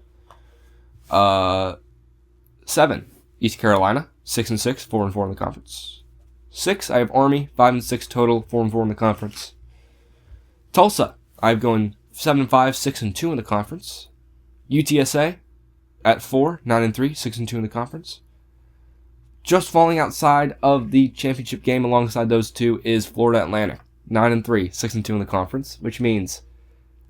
7, East Carolina, 6-6, 4-4 in the conference. 6, I have Army, 5-6 total, 4-4 in the conference. Tulsa, I'm going 7-5, 6-2 in the conference. UTSA at 4, 9-3, 6-2 in the conference. Just falling outside of the championship game alongside those two is Florida Atlantic, 9-3, 6-2 in the conference, which means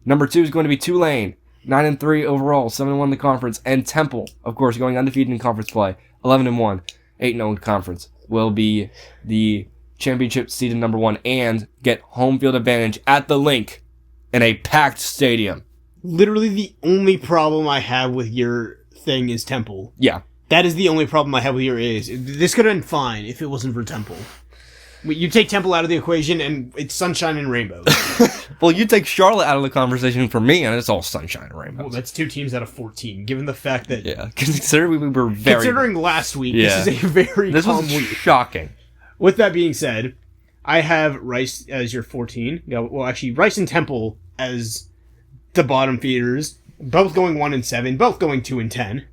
number 2 is going to be Tulane, 9-3 overall, 7-1 in the conference, and Temple, of course, going undefeated in conference play, 11-1, 8-0 in conference, will be the championship seeded number 1 and get home field advantage at the Link in a packed stadium. Literally the only problem I have with your thing is Temple. Yeah. That is the only problem I have with your is. This could have been fine if it wasn't for Temple. You take Temple out of the equation and it's sunshine and rainbows. Well, you take Charlotte out of the conversation for me and it's all sunshine and rainbows. Well, that's 2 teams out of 14, given the fact that... Yeah, considering we were very... Considering last week, this is a very calm week. Shocking. With that being said, I have Rice as your 14. Well, actually, Rice and Temple as the bottom feeders. Both going 1-7, both going 2-10.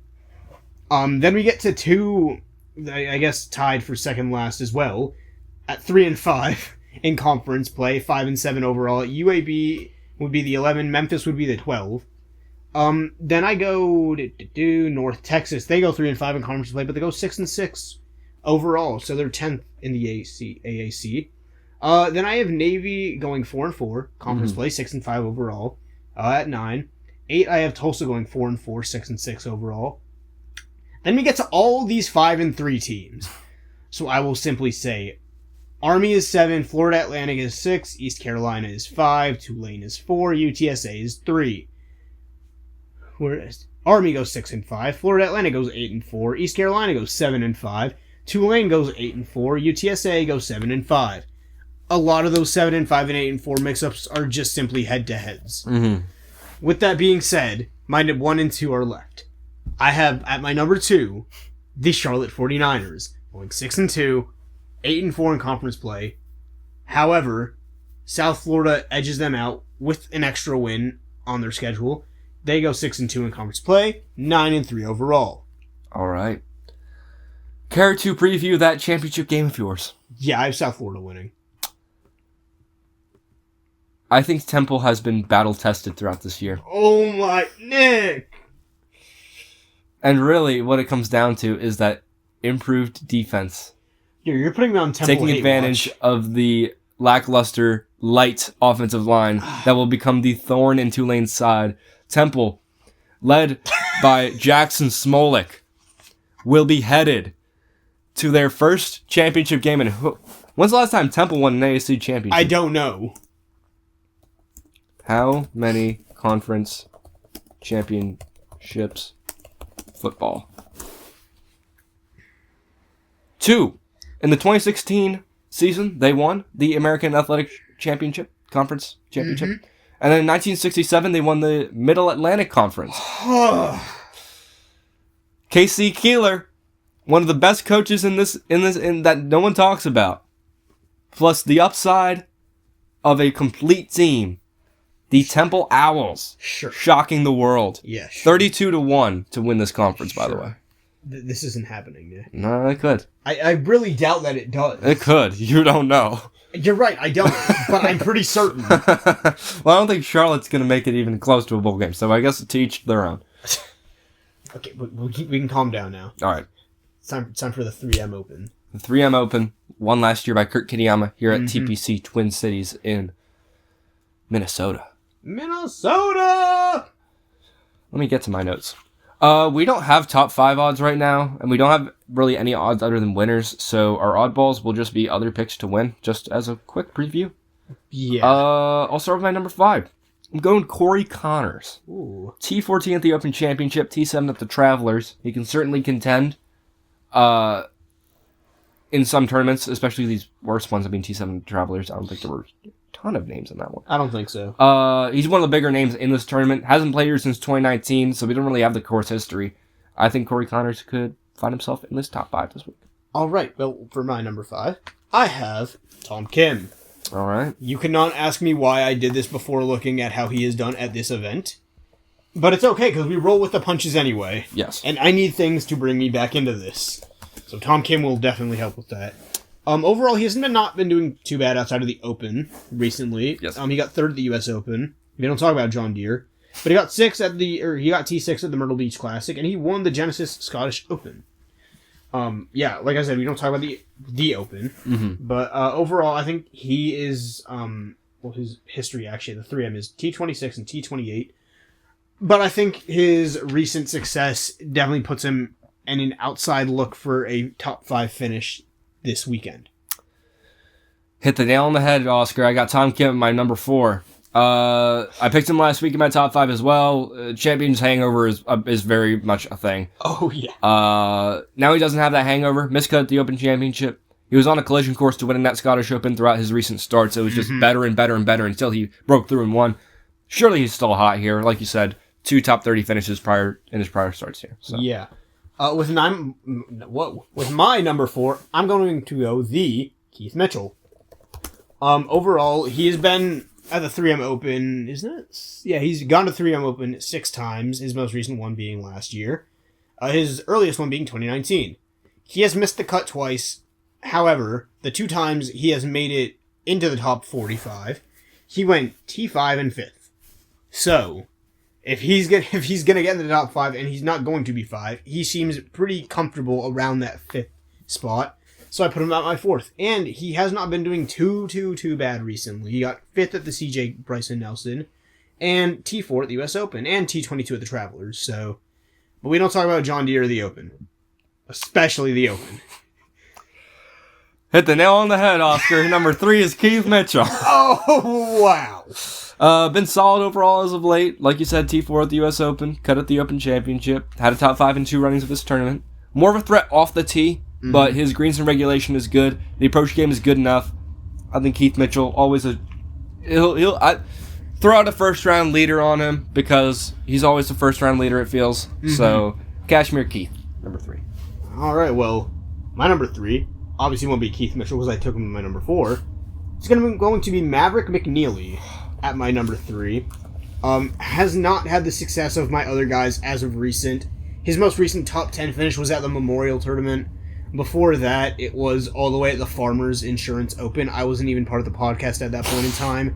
Then we get to 2, I guess, tied for second last as well, at 3-5 in conference play, 5-7 overall. UAB would be the 11, Memphis would be the 12. Then I go to North Texas. They go 3-5 in conference play, but they go 6-6 overall, so they're 10th in the AAC. Then I have Navy going 4-4 conference play, 6-5 overall, at 9. 8, I have Tulsa going 4-4, 6-6 overall. Then we get to all these 5-3 teams. So I will simply say, Army is 7, Florida Atlantic is 6, East Carolina is 5, Tulane is 4, UTSA is 3. Whereas Army goes 6-5, Florida Atlantic goes 8-4, East Carolina goes 7-5, Tulane goes 8-4, UTSA goes 7-5. A lot of those 7-5 and 8-4 mix-ups are just simply head-to-heads. Mm-hmm. With that being said, my 1 and 2 are left. I have, at my number 2, the Charlotte 49ers, going 6-2, 8-4 in conference play. However, South Florida edges them out with an extra win on their schedule. They go 6-2 in conference play, 9-3 overall. All right. Care to preview that championship game of yours? Yeah, I have South Florida winning. I think Temple has been battle-tested throughout this year. Oh my, Nick! And really, what it comes down to is that improved defense. You're putting me on Temple taking advantage of the lackluster, light offensive line that will become the thorn in Tulane's side. Temple, led by Jackson Smolik, will be headed to their first championship game. And when's the last time Temple won an AAC championship? I don't know. How many conference championships football? 2. In the 2016 season, they won the American Athletic Championship, Conference Championship. Mm-hmm. And then in 1967, they won the Middle Atlantic Conference. KC Keeler, one of the best coaches in that no one talks about. Plus the upside of a complete team. The Temple Owls. Sure. Shocking the world. Yeah, sure. 32-1 to win this conference, by the way. This isn't happening, Nick. No, it could. I really doubt that it does. It could. You don't know. You're right, I don't. But I'm pretty certain. Well, I don't think Charlotte's going to make it even close to a bowl game, so I guess to each their own. Okay, we can calm down now. All right. It's time for the 3M Open. The 3M Open, won last year by Kurt Kitayama here at TPC Twin Cities in Minnesota. Minnesota! Let me get to my notes. We don't have top 5 odds right now, and we don't have really any odds other than winners, so our oddballs will just be other picks to win, just as a quick preview. Yeah. I'll start with my number 5. I'm going Corey Connors. Ooh. T14 at the Open Championship, T7 at the Travelers. He can certainly contend in some tournaments, especially these worst ones. I mean, T7 Travelers, I don't think there were a ton of names in that one. I don't think so. He's one of the bigger names in this tournament. Hasn't played here since 2019, so we don't really have the course history. I think Corey Connors could find himself in this top 5 this week. All right. Well, for my number 5, I have Tom Kim. All right. You cannot ask me why I did this before looking at how he has done at this event. But it's okay, because we roll with the punches anyway. Yes. And I need things to bring me back into this. So Tom Kim will definitely help with that. Overall, he hasn't not been doing too bad outside of the Open recently. Yes. He got 3rd at the U.S. Open. We don't talk about John Deere. But he got T6 at the Myrtle Beach Classic, and he won the Genesis Scottish Open. Yeah, like I said, we don't talk about the Open. Mm-hmm. But overall, I think he is, his history actually, the 3M is T26 and T28. But I think his recent success definitely puts him in an outside look for a top 5 finish this weekend. Hit the nail on the head, Oscar. I got Tom Kim at my number 4. I picked him last week in my top 5 as well. Champion's hangover is very much a thing. Oh, yeah. Now he doesn't have that hangover. Miscut at the Open Championship. He was on a collision course to winning that Scottish Open throughout his recent starts. It was just better and better and better until he broke through and won. Surely he's still hot here. Like you said, 2 top 30 finishes in his prior starts here. So. Yeah. With my number 4, I'm going to go the Keith Mitchell. Overall, he has been at the 3M Open, isn't it? Yeah, he's gone to 3M Open 6 times, his most recent one being last year. His earliest one being 2019. He has missed the cut twice. However, the 2 times he has made it into the top 45, he went T5 and 5th. So, if he's gonna get in the top 5, and he's not going to be 5, he seems pretty comfortable around that 5th spot. So I put him at my 4th. And he has not been doing too bad recently. He got 5th at the CJ Bryson Nelson, and T4 at the US Open, and T22 at the Travelers. So, but we don't talk about John Deere or the Open. Especially the Open. Hit the nail on the head, Oscar. Number 3 is Keith Mitchell. Oh, wow. Been solid overall as of late. Like you said, T4 at the US Open, cut at the Open Championship, had a top 5 in 2 runnings of this tournament. More of a threat off the tee. But his greens and regulation is good. The approach game is good enough. I think Keith Mitchell always he'll throw out a first round leader on him because he's always the first round leader. It feels so. Kashmir Keith, number 3. All right. Well, my number 3 obviously won't be Keith Mitchell because I took him in my number 4. It's going to be Maverick McNeely at my number 3. Has not had the success of my other guys as of recent. His most recent top 10 finish was at the Memorial Tournament. Before that, it was all the way at the Farmers Insurance Open. I wasn't even part of the podcast at that point in time,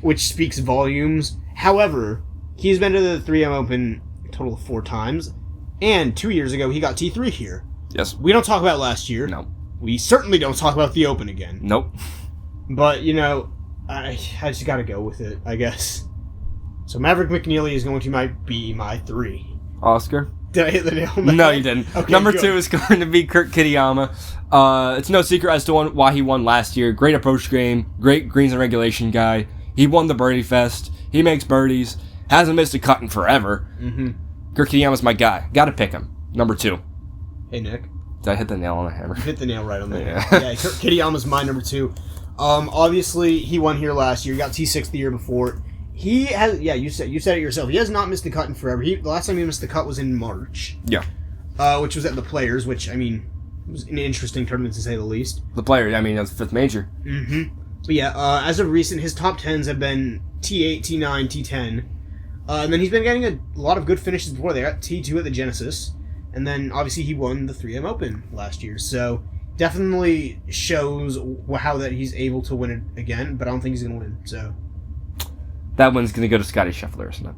which speaks volumes. However, he's been to the 3M Open a total of 4 times, and 2 years ago, he got T3 here. Yes. We don't talk about last year. No. We certainly don't talk about the Open again. Nope. But, I just gotta go with it, I guess. So Maverick McNeely is going to be my 3. Oscar? Did I hit the nail on the head? No, you didn't. Okay, Number good. 2 is going to be Kurt Kitayama. It's no secret as to why he won last year. Great approach game, great greens and regulation guy. He won the Birdie Fest. He makes birdies. Hasn't missed a cut in forever. Kurt Kitayama's my guy. Got to pick him. Number 2. Hey, Nick. Did I hit the nail on the hammer? You hit the nail right on the head. Yeah. Yeah, Kurt Kitayama's my number 2. Obviously, he won here last year. He got T6 the year before. He has, you said it yourself. He has not missed the cut in forever. The last time he missed the cut was in March. Yeah. Which was at the Players, which, was an interesting tournament to say the least. The player, that's 5th major. But yeah, as of recent, his top 10s have been T8, T9, T10. And then he's been getting a lot of good finishes before. They got T2 at the Genesis. And then, obviously, he won the 3M Open last year. So, definitely shows how that he's able to win it again. But I don't think he's going to win, so... That one's going to go to Scotty Scheffler, isn't it?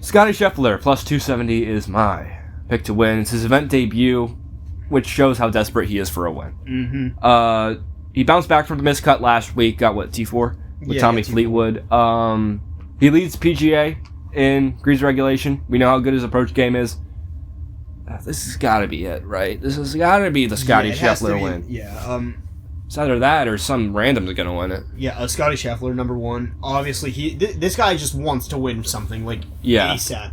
Scotty Scheffler, plus 270 is my pick to win. It's his event debut, which shows how desperate he is for a win. He bounced back from the miscut last week, got T4 with Tommy Fleetwood. He leads PGA in greens regulation. We know how good his approach game is. This has got to be it, right? This has got to be the Scotty Scheffler win. Yeah. It's either that or some random's going to win it. Yeah, Scotty Scheffler, number 1. Obviously, this guy just wants to win something, like, ASAP.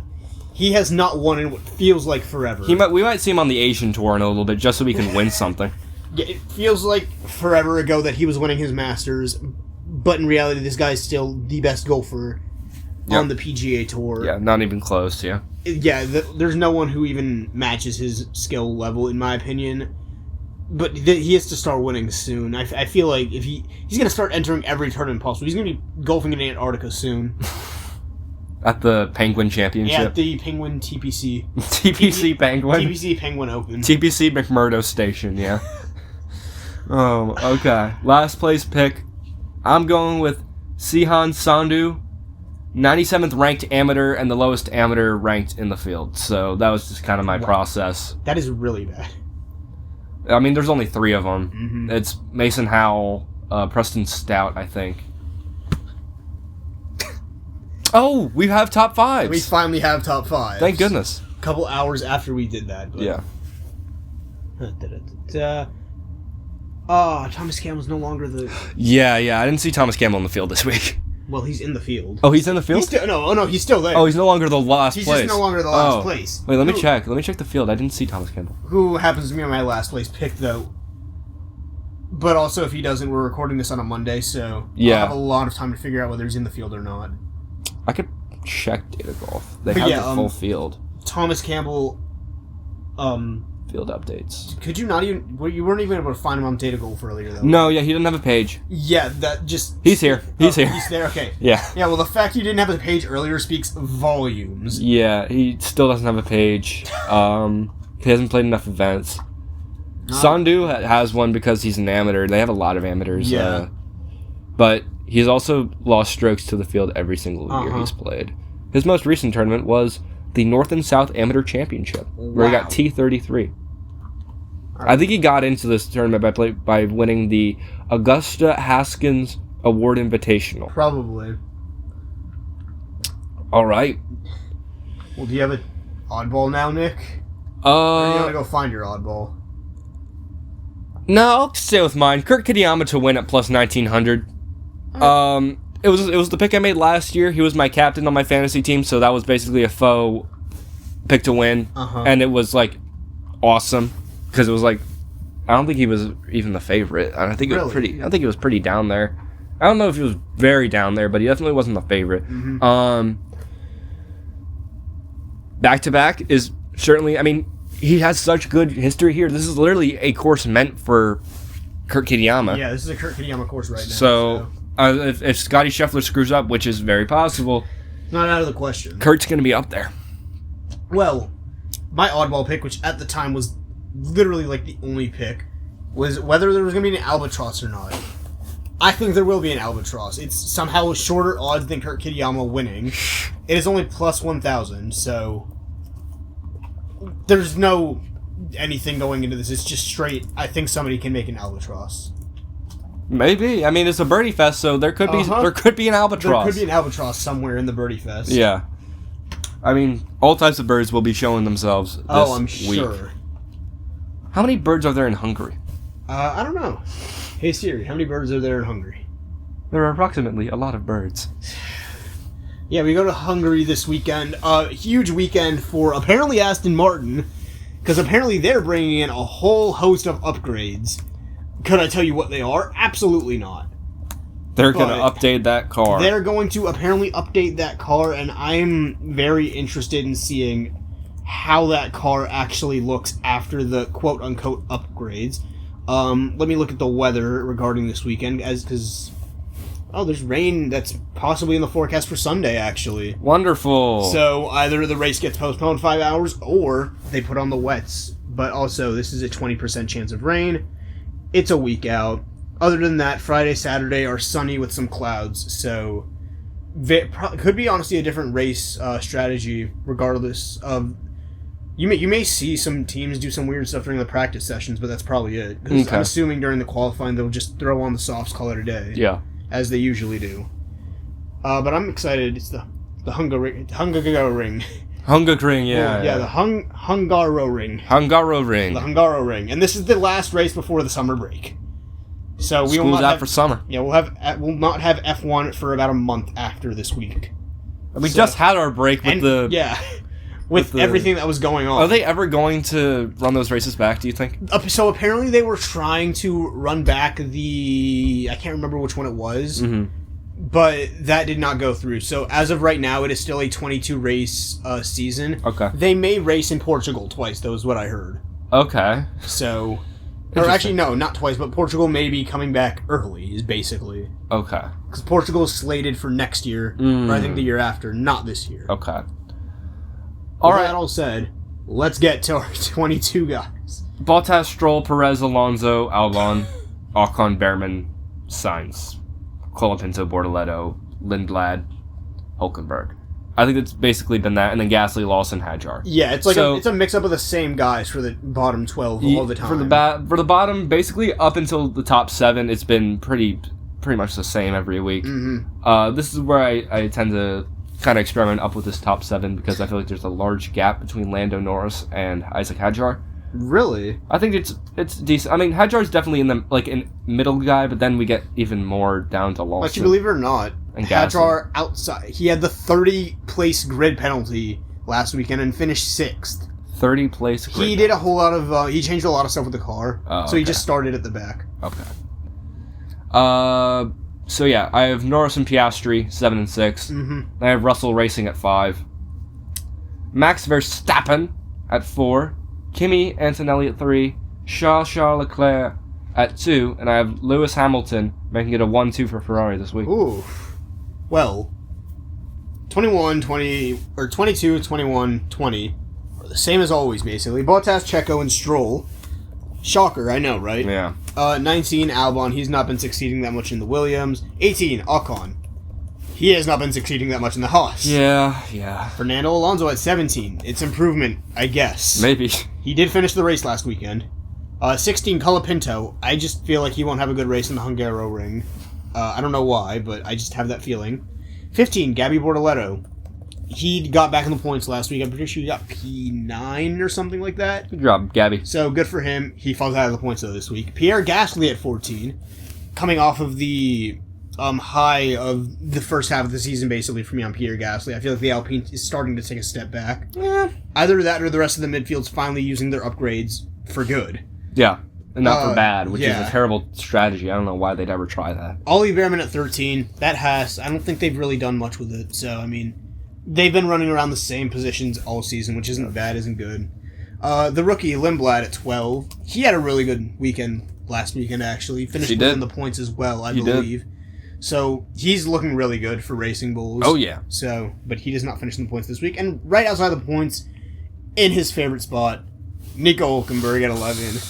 He has not won in what feels like forever. We might see him on the Asian tour in a little bit just so we can win something. Yeah, it feels like forever ago that he was winning his Masters, but in reality, this guy's still the best golfer on the PGA Tour. Yeah, not even close, yeah. Yeah, there's no one who even matches his skill level, in my opinion. But he has to start winning soon. I feel like if he's going to start entering every tournament possible. He's going to be golfing in Antarctica soon. At the Penguin Championship? Yeah, at the Penguin TPC. TPC Penguin? TPC Penguin Open. TPC McMurdo Station, yeah. Oh, okay. Last place pick. I'm going with Sihan Sandhu. 97th ranked amateur and the lowest amateur ranked in the field. So that was just kind of my process. That is really bad. I mean, there's only 3 of them. Mm-hmm. It's Mason Howell, Preston Stout, I think. Oh, we have top 5s. We finally have top 5. Thank goodness. A couple hours after we did that. But... Yeah. Thomas Campbell's no longer the... Yeah, I didn't see Thomas Campbell in the field this week. Well, he's in the field. Oh, he's in the field? He's still there. Oh, he's no longer the last place. He's just no longer the last place. Wait, let me check. Let me check the field. I didn't see Thomas Campbell. Who happens to be my last place pick, though. But also, if he doesn't, we're recording this on a Monday, so I'll have a lot of time to figure out whether he's in the field or not. I could check Data Golf. They have the full field. Thomas Campbell, field updates. Could you not even... You weren't even able to find him on Data Golf earlier, though. No, yeah, he didn't have a page. Yeah, that just... He's here. He's here. He's there, okay. Yeah. Yeah, well, the fact you didn't have a page earlier speaks volumes. Yeah, he still doesn't have a page. He hasn't played enough events. Sandhu has one because he's an amateur. They have a lot of amateurs. Yeah. But he's also lost strokes to the field every single year he's played. His most recent tournament was the North and South Amateur Championship, where he got T33. I think he got into this tournament by winning the Augusta Haskins Award Invitational. Probably. All right. Well, do you have an oddball now, Nick? Or do you want to go find your oddball? No, I'll stay with mine. Kurt Kitayama to win at plus 1900. It was the pick I made last year. He was my captain on my fantasy team, so that was basically a faux pick to win, and it was like awesome because it was like I don't think he was even the favorite. I think it was pretty. I think he was pretty down there. I don't know if he was very down there, but he definitely wasn't the favorite. Back to back is certainly. I mean, he has such good history here. This is literally a course meant for Kurt Kitayama. Yeah, this is a Kurt Kitayama course right now. So if Scotty Scheffler screws up, which is very possible, not out of the question. Kurt's going to be up there. Well, my oddball pick, which at the time was literally like the only pick, was whether there was going to be an albatross or not. I think there will be an albatross. It's somehow shorter odds than Kurt Kitayama winning. It is only plus 1,000, so there's no anything going into this. It's just straight. I think somebody can make an albatross. Maybe. I mean, it's a birdie fest, so there could be an albatross. There could be an albatross somewhere in the birdie fest. Yeah. I mean, all types of birds will be showing themselves this I'm week. sure. How many birds are there in Hungary? I don't know. Hey Siri, how many birds are there in Hungary? There are approximately a lot of birds. Yeah, we go to Hungary this weekend. Huge weekend for apparently Aston Martin, because apparently they're bringing in a whole host of upgrades. Could I tell you what they are? Absolutely not. They're going to update that car. They're going to apparently update that car, and I'm very interested in seeing how that car actually looks after the quote-unquote upgrades. Let me look at the weather regarding this weekend, because there's rain that's possibly in the forecast for Sunday, actually. Wonderful. So either the race gets postponed 5 hours, or they put on the wets. But also, this is a 20% chance of rain. It's a week out. Other than that, Friday, Saturday are sunny with some clouds, so could be honestly a different race strategy, regardless of... You may see some teams do some weird stuff during the practice sessions, but that's probably it. Because I'm assuming during the qualifying they'll just throw on the softs, call it a day. Yeah. As they usually do. But I'm excited. It's the Hungaroring. Hungaroring, yeah. Yeah, the Hungaroring. Hungaroring. The Hungaroring. And this is the last race before the summer break. So we School's out for summer. Yeah, we'll not have F1 for about a month after this week. We just had our break with with everything that was going on. Are they ever going to run those races back, do you think? So apparently they were trying to run back I can't remember which one it was, but that did not go through. So as of right now, it is still a 22 race season. Okay. They may race in Portugal twice, though, is what I heard. Okay. So, or actually, no, not twice, but Portugal may be coming back early, is basically. Okay. Because Portugal is slated for next year, or I think the year after, not this year. Okay. All right. That all said, let's get to our 22 guys. Bottas, Stroll, Perez, Alonso, Albon, Ocon, Behrman, Sainz, Colapinto, Bortoleto, Lindblad, Hulkenberg. I think it's basically been that, and then Gasly, Lawson, Hadjar. Yeah, it's like it's a mix-up of the same guys for the bottom 12 all the time. For the bottom, basically up until the top 7, it's been pretty much the same every week. Mm-hmm. This is where I tend to kind of experiment up with this top 7 because I feel like there's a large gap between Lando Norris and Isaac Hadjar. Really? I think it's decent. I mean, Hadjar's definitely in middle guy, but then we get even more down to Lawson. But you believe it or not, and Hadjar outside. He had the 30-place grid penalty last weekend and finished 6th. 30-place grid. He did a whole lot of. He changed a lot of stuff with the car, so he just started at the back. Okay. So yeah, I have Norris and Piastri 7 and 6. Mm-hmm. I have Russell racing at 5. Max Verstappen at 4. Kimi Antonelli at 3, Charles Leclerc at 2, and I have Lewis Hamilton making it a 1-2 for Ferrari this week. Ooh. Well, 21, 20, or 22, 21, 20 are the same as always, basically. Bottas, Checo, and Stroll. Shocker, I know, right? Yeah. 19, Albon. He's not been succeeding that much in the Williams. 18, Ocon. He has not been succeeding that much in the Haas. Yeah. Fernando Alonso at 17. It's improvement, I guess. Maybe. He did finish the race last weekend. 16, Colapinto. I just feel like he won't have a good race in the Hungaroring. I don't know why, but I just have that feeling. 15, Gabby Bortoleto. He got back in the points last week. I'm pretty sure he got P9 or something like that. Good job, Gabby. So good for him. He falls out of the points, though, this week. Pierre Gasly at 14. Coming off of the high of the first half of the season, basically, for me on Pierre Gasly. I feel like the Alpine is starting to take a step back. Yeah. Either that or the rest of the midfield's finally using their upgrades for good. Yeah. And not for bad, which is a terrible strategy. I don't know why they'd ever try that. Ollie Behrman at 13. That Haas, I don't think they've really done much with it. So, I mean, they've been running around the same positions all season, which isn't bad, isn't good. The rookie, Lindblad, at 12. He had a really good weekend last weekend, actually. Finished within the points as well, I believe. So, he's looking really good for Racing Bulls. Oh, yeah. So, but he does not finish in the points this week. And right outside the points, in his favorite spot, Nico Hulkenberg at 11.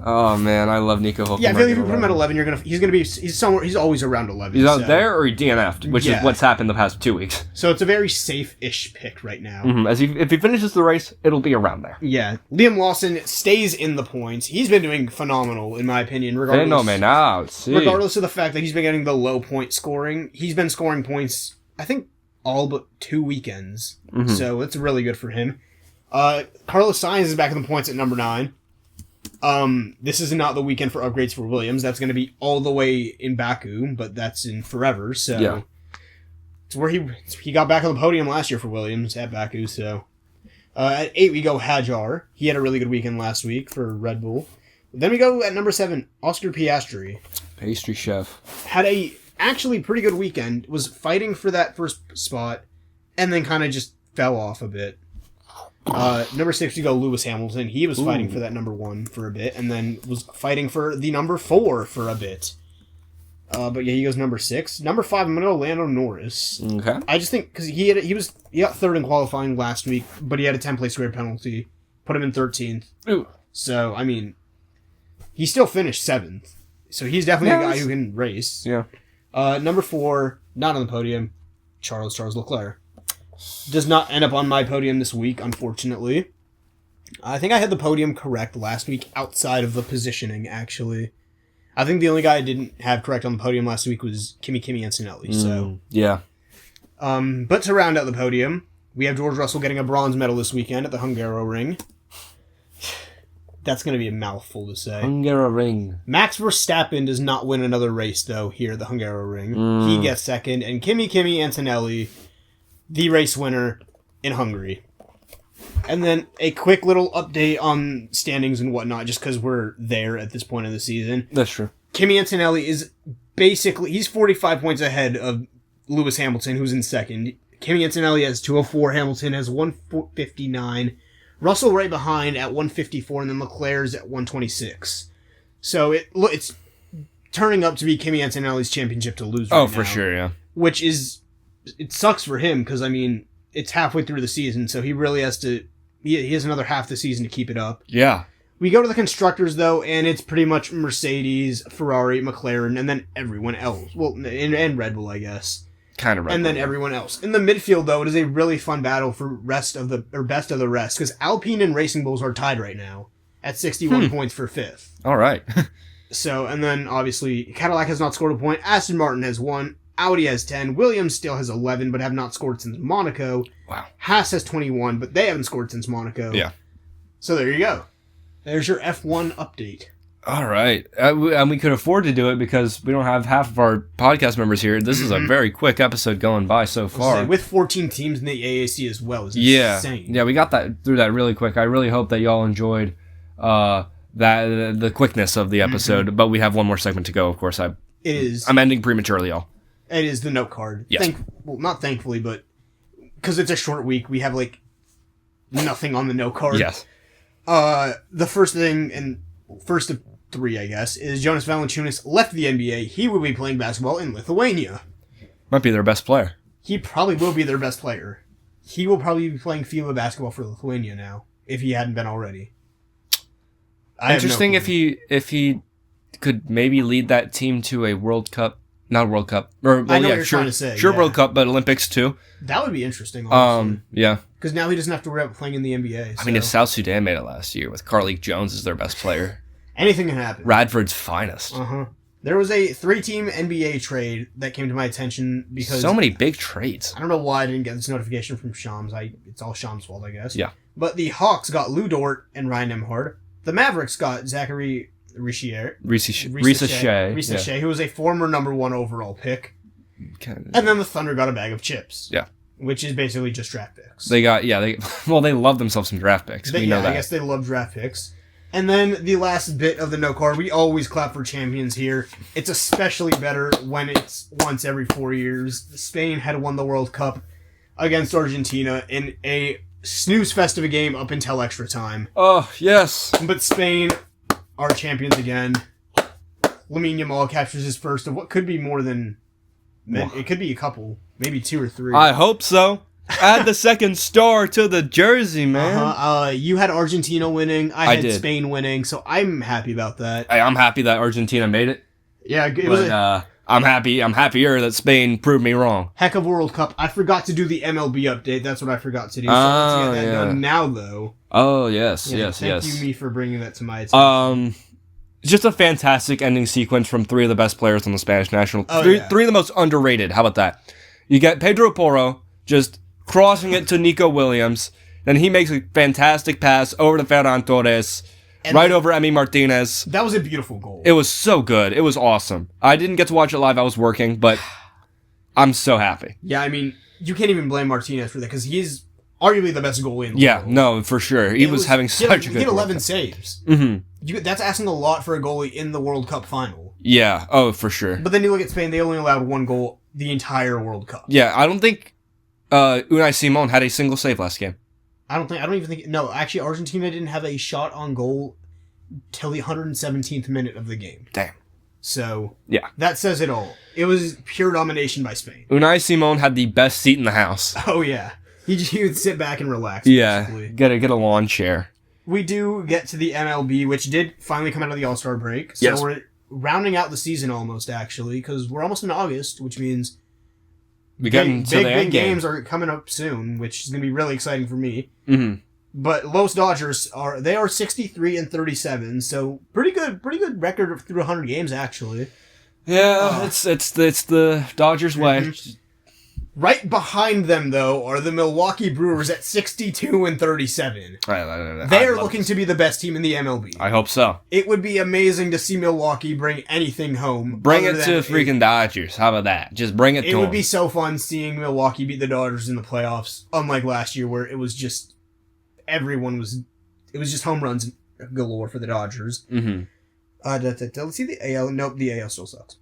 Oh man, I love Nico Hulkenberg. Yeah, I feel like if you put him at 11, he's somewhere. He's always around 11. He's out there, or he DNF'd, which is what's happened the past 2 weeks. So it's a very safe-ish pick right now. Mm-hmm. If he finishes the race, it'll be around there. Yeah, Liam Lawson stays in the points. He's been doing phenomenal, in my opinion. Regardless of the fact that he's been getting the low point scoring, he's been scoring points. I think all but 2 weekends. Mm-hmm. So it's really good for him. Carlos Sainz is back in the points at number 9. This is not the weekend for upgrades for Williams. That's going to be all the way in Baku, but that's in forever. So it's where he got back on the podium last year for Williams at Baku. So at 8 we go Hadjar. He had a really good weekend last week for Red Bull. Then we go at number 7, Oscar Piastri. Pastry chef. Had a actually pretty good weekend. Was fighting for that first spot, and then kind of just fell off a bit. Number 6, we go Lewis Hamilton. He was fighting for that number 1 for a bit, and then was fighting for the number 4 for a bit. But yeah, he goes number 6. Number 5, I'm gonna go Lando Norris. Okay. I just think because he got 3rd in qualifying last week, but he had a 10-place grid penalty, put him in 13th. Ooh. So I mean, he still finished 7th. So he's definitely a guy who can race. Yeah. Number 4, not on the podium, Charles Leclerc. Does not end up on my podium this week, unfortunately. I think I had the podium correct last week outside of the positioning, actually. I think the only guy I didn't have correct on the podium last week was Kimi Antonelli. So yeah. But to round out the podium, we have George Russell getting a bronze medal this weekend at the Hungaroring. That's going to be a mouthful to say. Hungarian. Max Verstappen does not win another race, though, here at the Hungarian. He gets second, and Kimi Antonelli, the race winner in Hungary. And then a quick little update on standings and whatnot, just because we're there at this point of the season. That's true. Kimi Antonelli is basically, he's 45 points ahead of Lewis Hamilton, who's in second. Kimi Antonelli has 204, Hamilton has 159, Russell right behind at 154, and then Leclerc's at 126. So it's turning up to be Kimi Antonelli's championship to lose right now. Oh, for sure, yeah. Which is, it sucks for him, because, I mean, it's halfway through the season, so he really has to, he has another half the season to keep it up. Yeah. We go to the constructors, though, and it's pretty much Mercedes, Ferrari, McLaren, and then everyone else. Well, and Red Bull, I guess. Kind of Red Bull. And then everyone else. In the midfield, though, it is a really fun battle for best of the rest, because Alpine and Racing Bulls are tied right now at 61 points for fifth. All right. So, and then, obviously, Cadillac has not scored a point, Aston Martin has 1, Audi has 10, Williams still has 11, but have not scored since Monaco. Wow. Haas has 21, but they haven't scored since Monaco. Yeah. So there you go. There's your F1 update. All right. And we could afford to do it because we don't have half of our podcast members here. This is a very quick episode going by so far. With 14 teams in the AAC as well. It's insane. Yeah, we got through that really quick. I really hope that y'all enjoyed the quickness of the episode. But we have one more segment to go, of course. I'm ending prematurely, y'all. It is the note card. Yes. Well, not thankfully, but because it's a short week, we have like nothing on the note card. Yes. The first thing, and first of three, I guess, is Jonas Valanciunas left the NBA. He will be playing basketball in Lithuania. Might be their best player. He probably will be their best player. He will probably be playing FIBA basketball for Lithuania now, if he hadn't been already. Interesting if he could maybe lead that team to a World Cup. Not a World Cup. Or, well, I know what you're trying to say. Sure, yeah. World Cup, but Olympics too. That would be interesting, honestly. Yeah. Because now he doesn't have to worry about playing in the NBA. So. I mean, if South Sudan made it last year with Carlik Jones as their best player. Anything can happen. Radford's finest. Uh-huh. There was a 3-team NBA trade that came to my attention because... So many big trades. I don't know why I didn't get this notification from Shams. It's all Shams' fault, I guess. Yeah. But the Hawks got Lou Dort and Ryan Nembhard. The Mavericks got Zachary Richer, who was a former number 1 overall pick. And then the Thunder got a bag of chips. Yeah. Which is basically just draft picks. They love themselves some draft picks. We know that. I guess they love draft picks. And then the last bit of the note card, we always clap for champions here. It's especially better when it's once every 4 years. Spain had won the World Cup against Argentina in a snooze fest of a game up until extra time. Oh, yes. But Spain are champions again. Lamine Yamal captures his first of what could be more than... It could be a couple, maybe 2 or 3. I hope so. Add the second star to the jersey, man. You had Argentina winning. I had Spain winning, so I'm happy about that. I'm happy that Argentina made it. Yeah, it was. I'm happy. I'm happier that Spain proved me wrong. Heck of a World Cup. I forgot to do the MLB update. That's what I forgot to do. So let's get that done now, though. Oh yes, yes. Thank you, me, for bringing that to my attention. Just a fantastic ending sequence from 3 of the best players on the Spanish national. Three of the most underrated. How about that? You get Pedro Porro just crossing it to Nico Williams. Then he makes a fantastic pass over to Ferran Torres, over Emi Martinez. That was a beautiful goal. It was so good. It was awesome. I didn't get to watch it live. I was working, but I'm so happy. Yeah, I mean, you can't even blame Martinez for that because he's arguably the best goalie in the world. Yeah, no, for sure. He was having such a good He had 11 saves. Mm-hmm. That's asking a lot for a goalie in the World Cup final. Yeah, oh, for sure. But then you look at Spain, they only allowed 1 goal the entire World Cup. Yeah, I don't think Unai Simon had a single save last game. I don't even think... No, actually, Argentina didn't have a shot on goal till the 117th minute of the game. Damn. So, yeah, that says it all. It was pure domination by Spain. Unai Simon had the best seat in the house. Oh, yeah. He would sit back and relax. Yeah, basically. get a lawn chair. We do get to the MLB, which did finally come out of the All-Star break. So yes. We're rounding out the season almost, actually, because we're almost in August, which means big games are coming up soon, which is going to be really exciting for me. Mm-hmm. But Los Dodgers are 63-37, so pretty good record through 100 games, actually. Yeah, it's the Dodgers way. Right behind them, though, are the Milwaukee Brewers at 62-37. They are looking to be the best team in the MLB. I hope so. It would be amazing to see Milwaukee bring anything home. Bring it to freaking Dodgers. How about that? Just bring it to them. It would be so fun seeing Milwaukee beat the Dodgers in the playoffs, unlike last year where it was just it was just home runs galore for the Dodgers. Mm-hmm. Let's see the AL. Nope, the AL still sucks.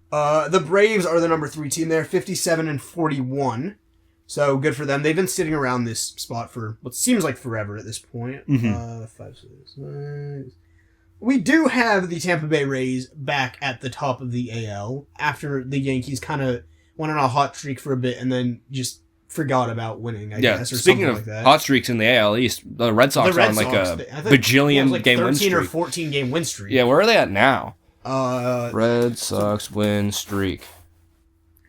The Braves are the number 3 team there, 57-41. So good for them. They've been sitting around this spot for what seems like forever at this point. Mm-hmm. 5, 6, 9. We do have the Tampa Bay Rays back at the top of the AL after the Yankees kind of went on a hot streak for a bit and then just forgot about winning, I guess, or speaking something of like that. Hot streaks in the AL East, the Red Sox are on like a bajillion game win streak. 13 or 14 game win streak. Yeah, where are they at now? Red Sox win streak.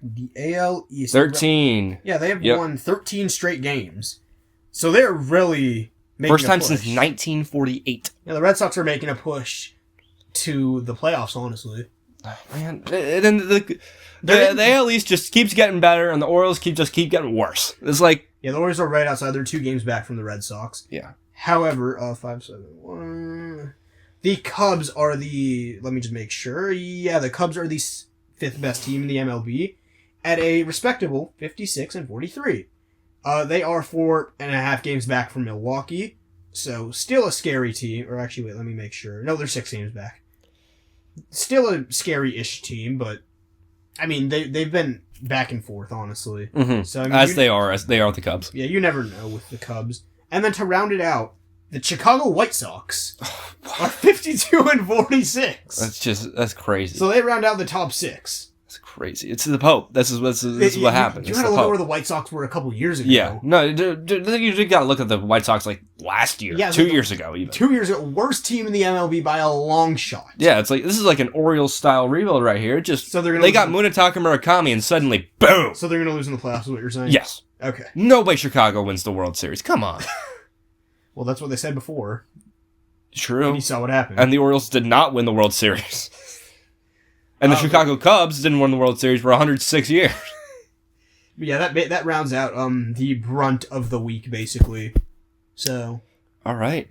The AL East. 13. Yeah, they have won 13 straight games. So they're really making First time a push. since 1948. Yeah, the Red Sox are making a push to the playoffs, honestly. Oh, man, and the AL East just keeps getting better, and the Orioles keep getting worse. It's like... Yeah, the Orioles are right outside. They're 2 games back from the Red Sox. Yeah. However, 5, 7, 1... The Cubs are the... Let me just make sure. Yeah, the Cubs are the 5th best team in the MLB at a respectable 56-43. They are 4.5 games back from Milwaukee, so still a scary team. Or actually, wait, let me make sure. No, they're 6 games back. Still a scary-ish team, but I mean, they've been back and forth, honestly. Mm-hmm. So I mean, as they are with the Cubs. Yeah, you never know with the Cubs. And then to round it out, the Chicago White Sox are 52-46. That's crazy. So they round out the top 6. That's crazy. It's the Pope. This is what happened. You gotta look at where the White Sox were a couple years ago. Yeah. No, you gotta look at the White Sox like last year. Yeah, 2 years ago even. 2 years ago. Worst team in the MLB by a long shot. Yeah, it's like, this is like an Orioles style rebuild right here. They got Munetaka Murakami and suddenly, boom! So they're gonna lose in the playoffs is what you're saying? Yes. Okay. No way Chicago wins the World Series. Come on. Well, that's what they said before. True. And you saw what happened. And the Orioles did not win the World Series. And the Chicago Cubs didn't win the World Series for 106 years. Yeah, that rounds out the brunt of the week, basically. So. All right.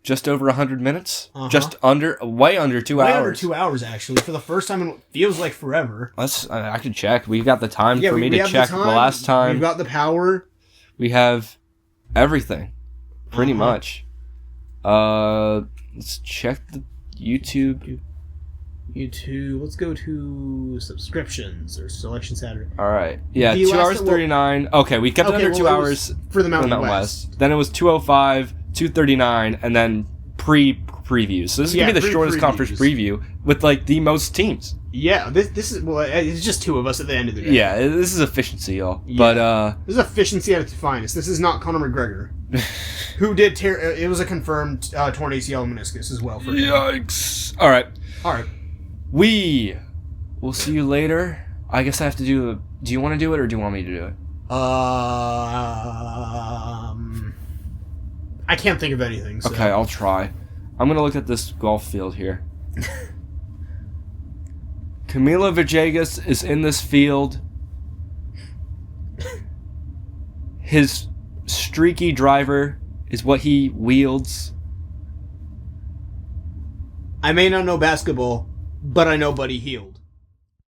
Just over 100 minutes? Uh-huh. Way under 2 hours. Way under 2 hours, actually. For the first time in what feels like forever. I can check. We've got the time for me to check the last time. We've got the power. We have everything. Pretty much. Let's check the YouTube. Let's go to subscriptions or selection Saturday. All right. Yeah, 2 hours 39. Okay, we kept it under 2 hours for the Mountain West. Then it was 2:05, 2:39, and then previews. So this is gonna be the shortest conference preview with like the most teams. Yeah, this is it's just 2 of us at the end of the day. Yeah, this is efficiency, y'all. Yeah. But this is efficiency at its finest. This is not Conor McGregor, who did tear. It was a confirmed torn ACL meniscus as well for him. Yikes! All right. We will see you later. I guess I have to do. Do you want to do it or do you want me to do it? I can't think of anything. So. Okay, I'll try. I'm gonna look at this golf field here. Camilo Villegas is in this field. His streaky driver is what he wields. I may not know basketball, but I know Buddy Hield.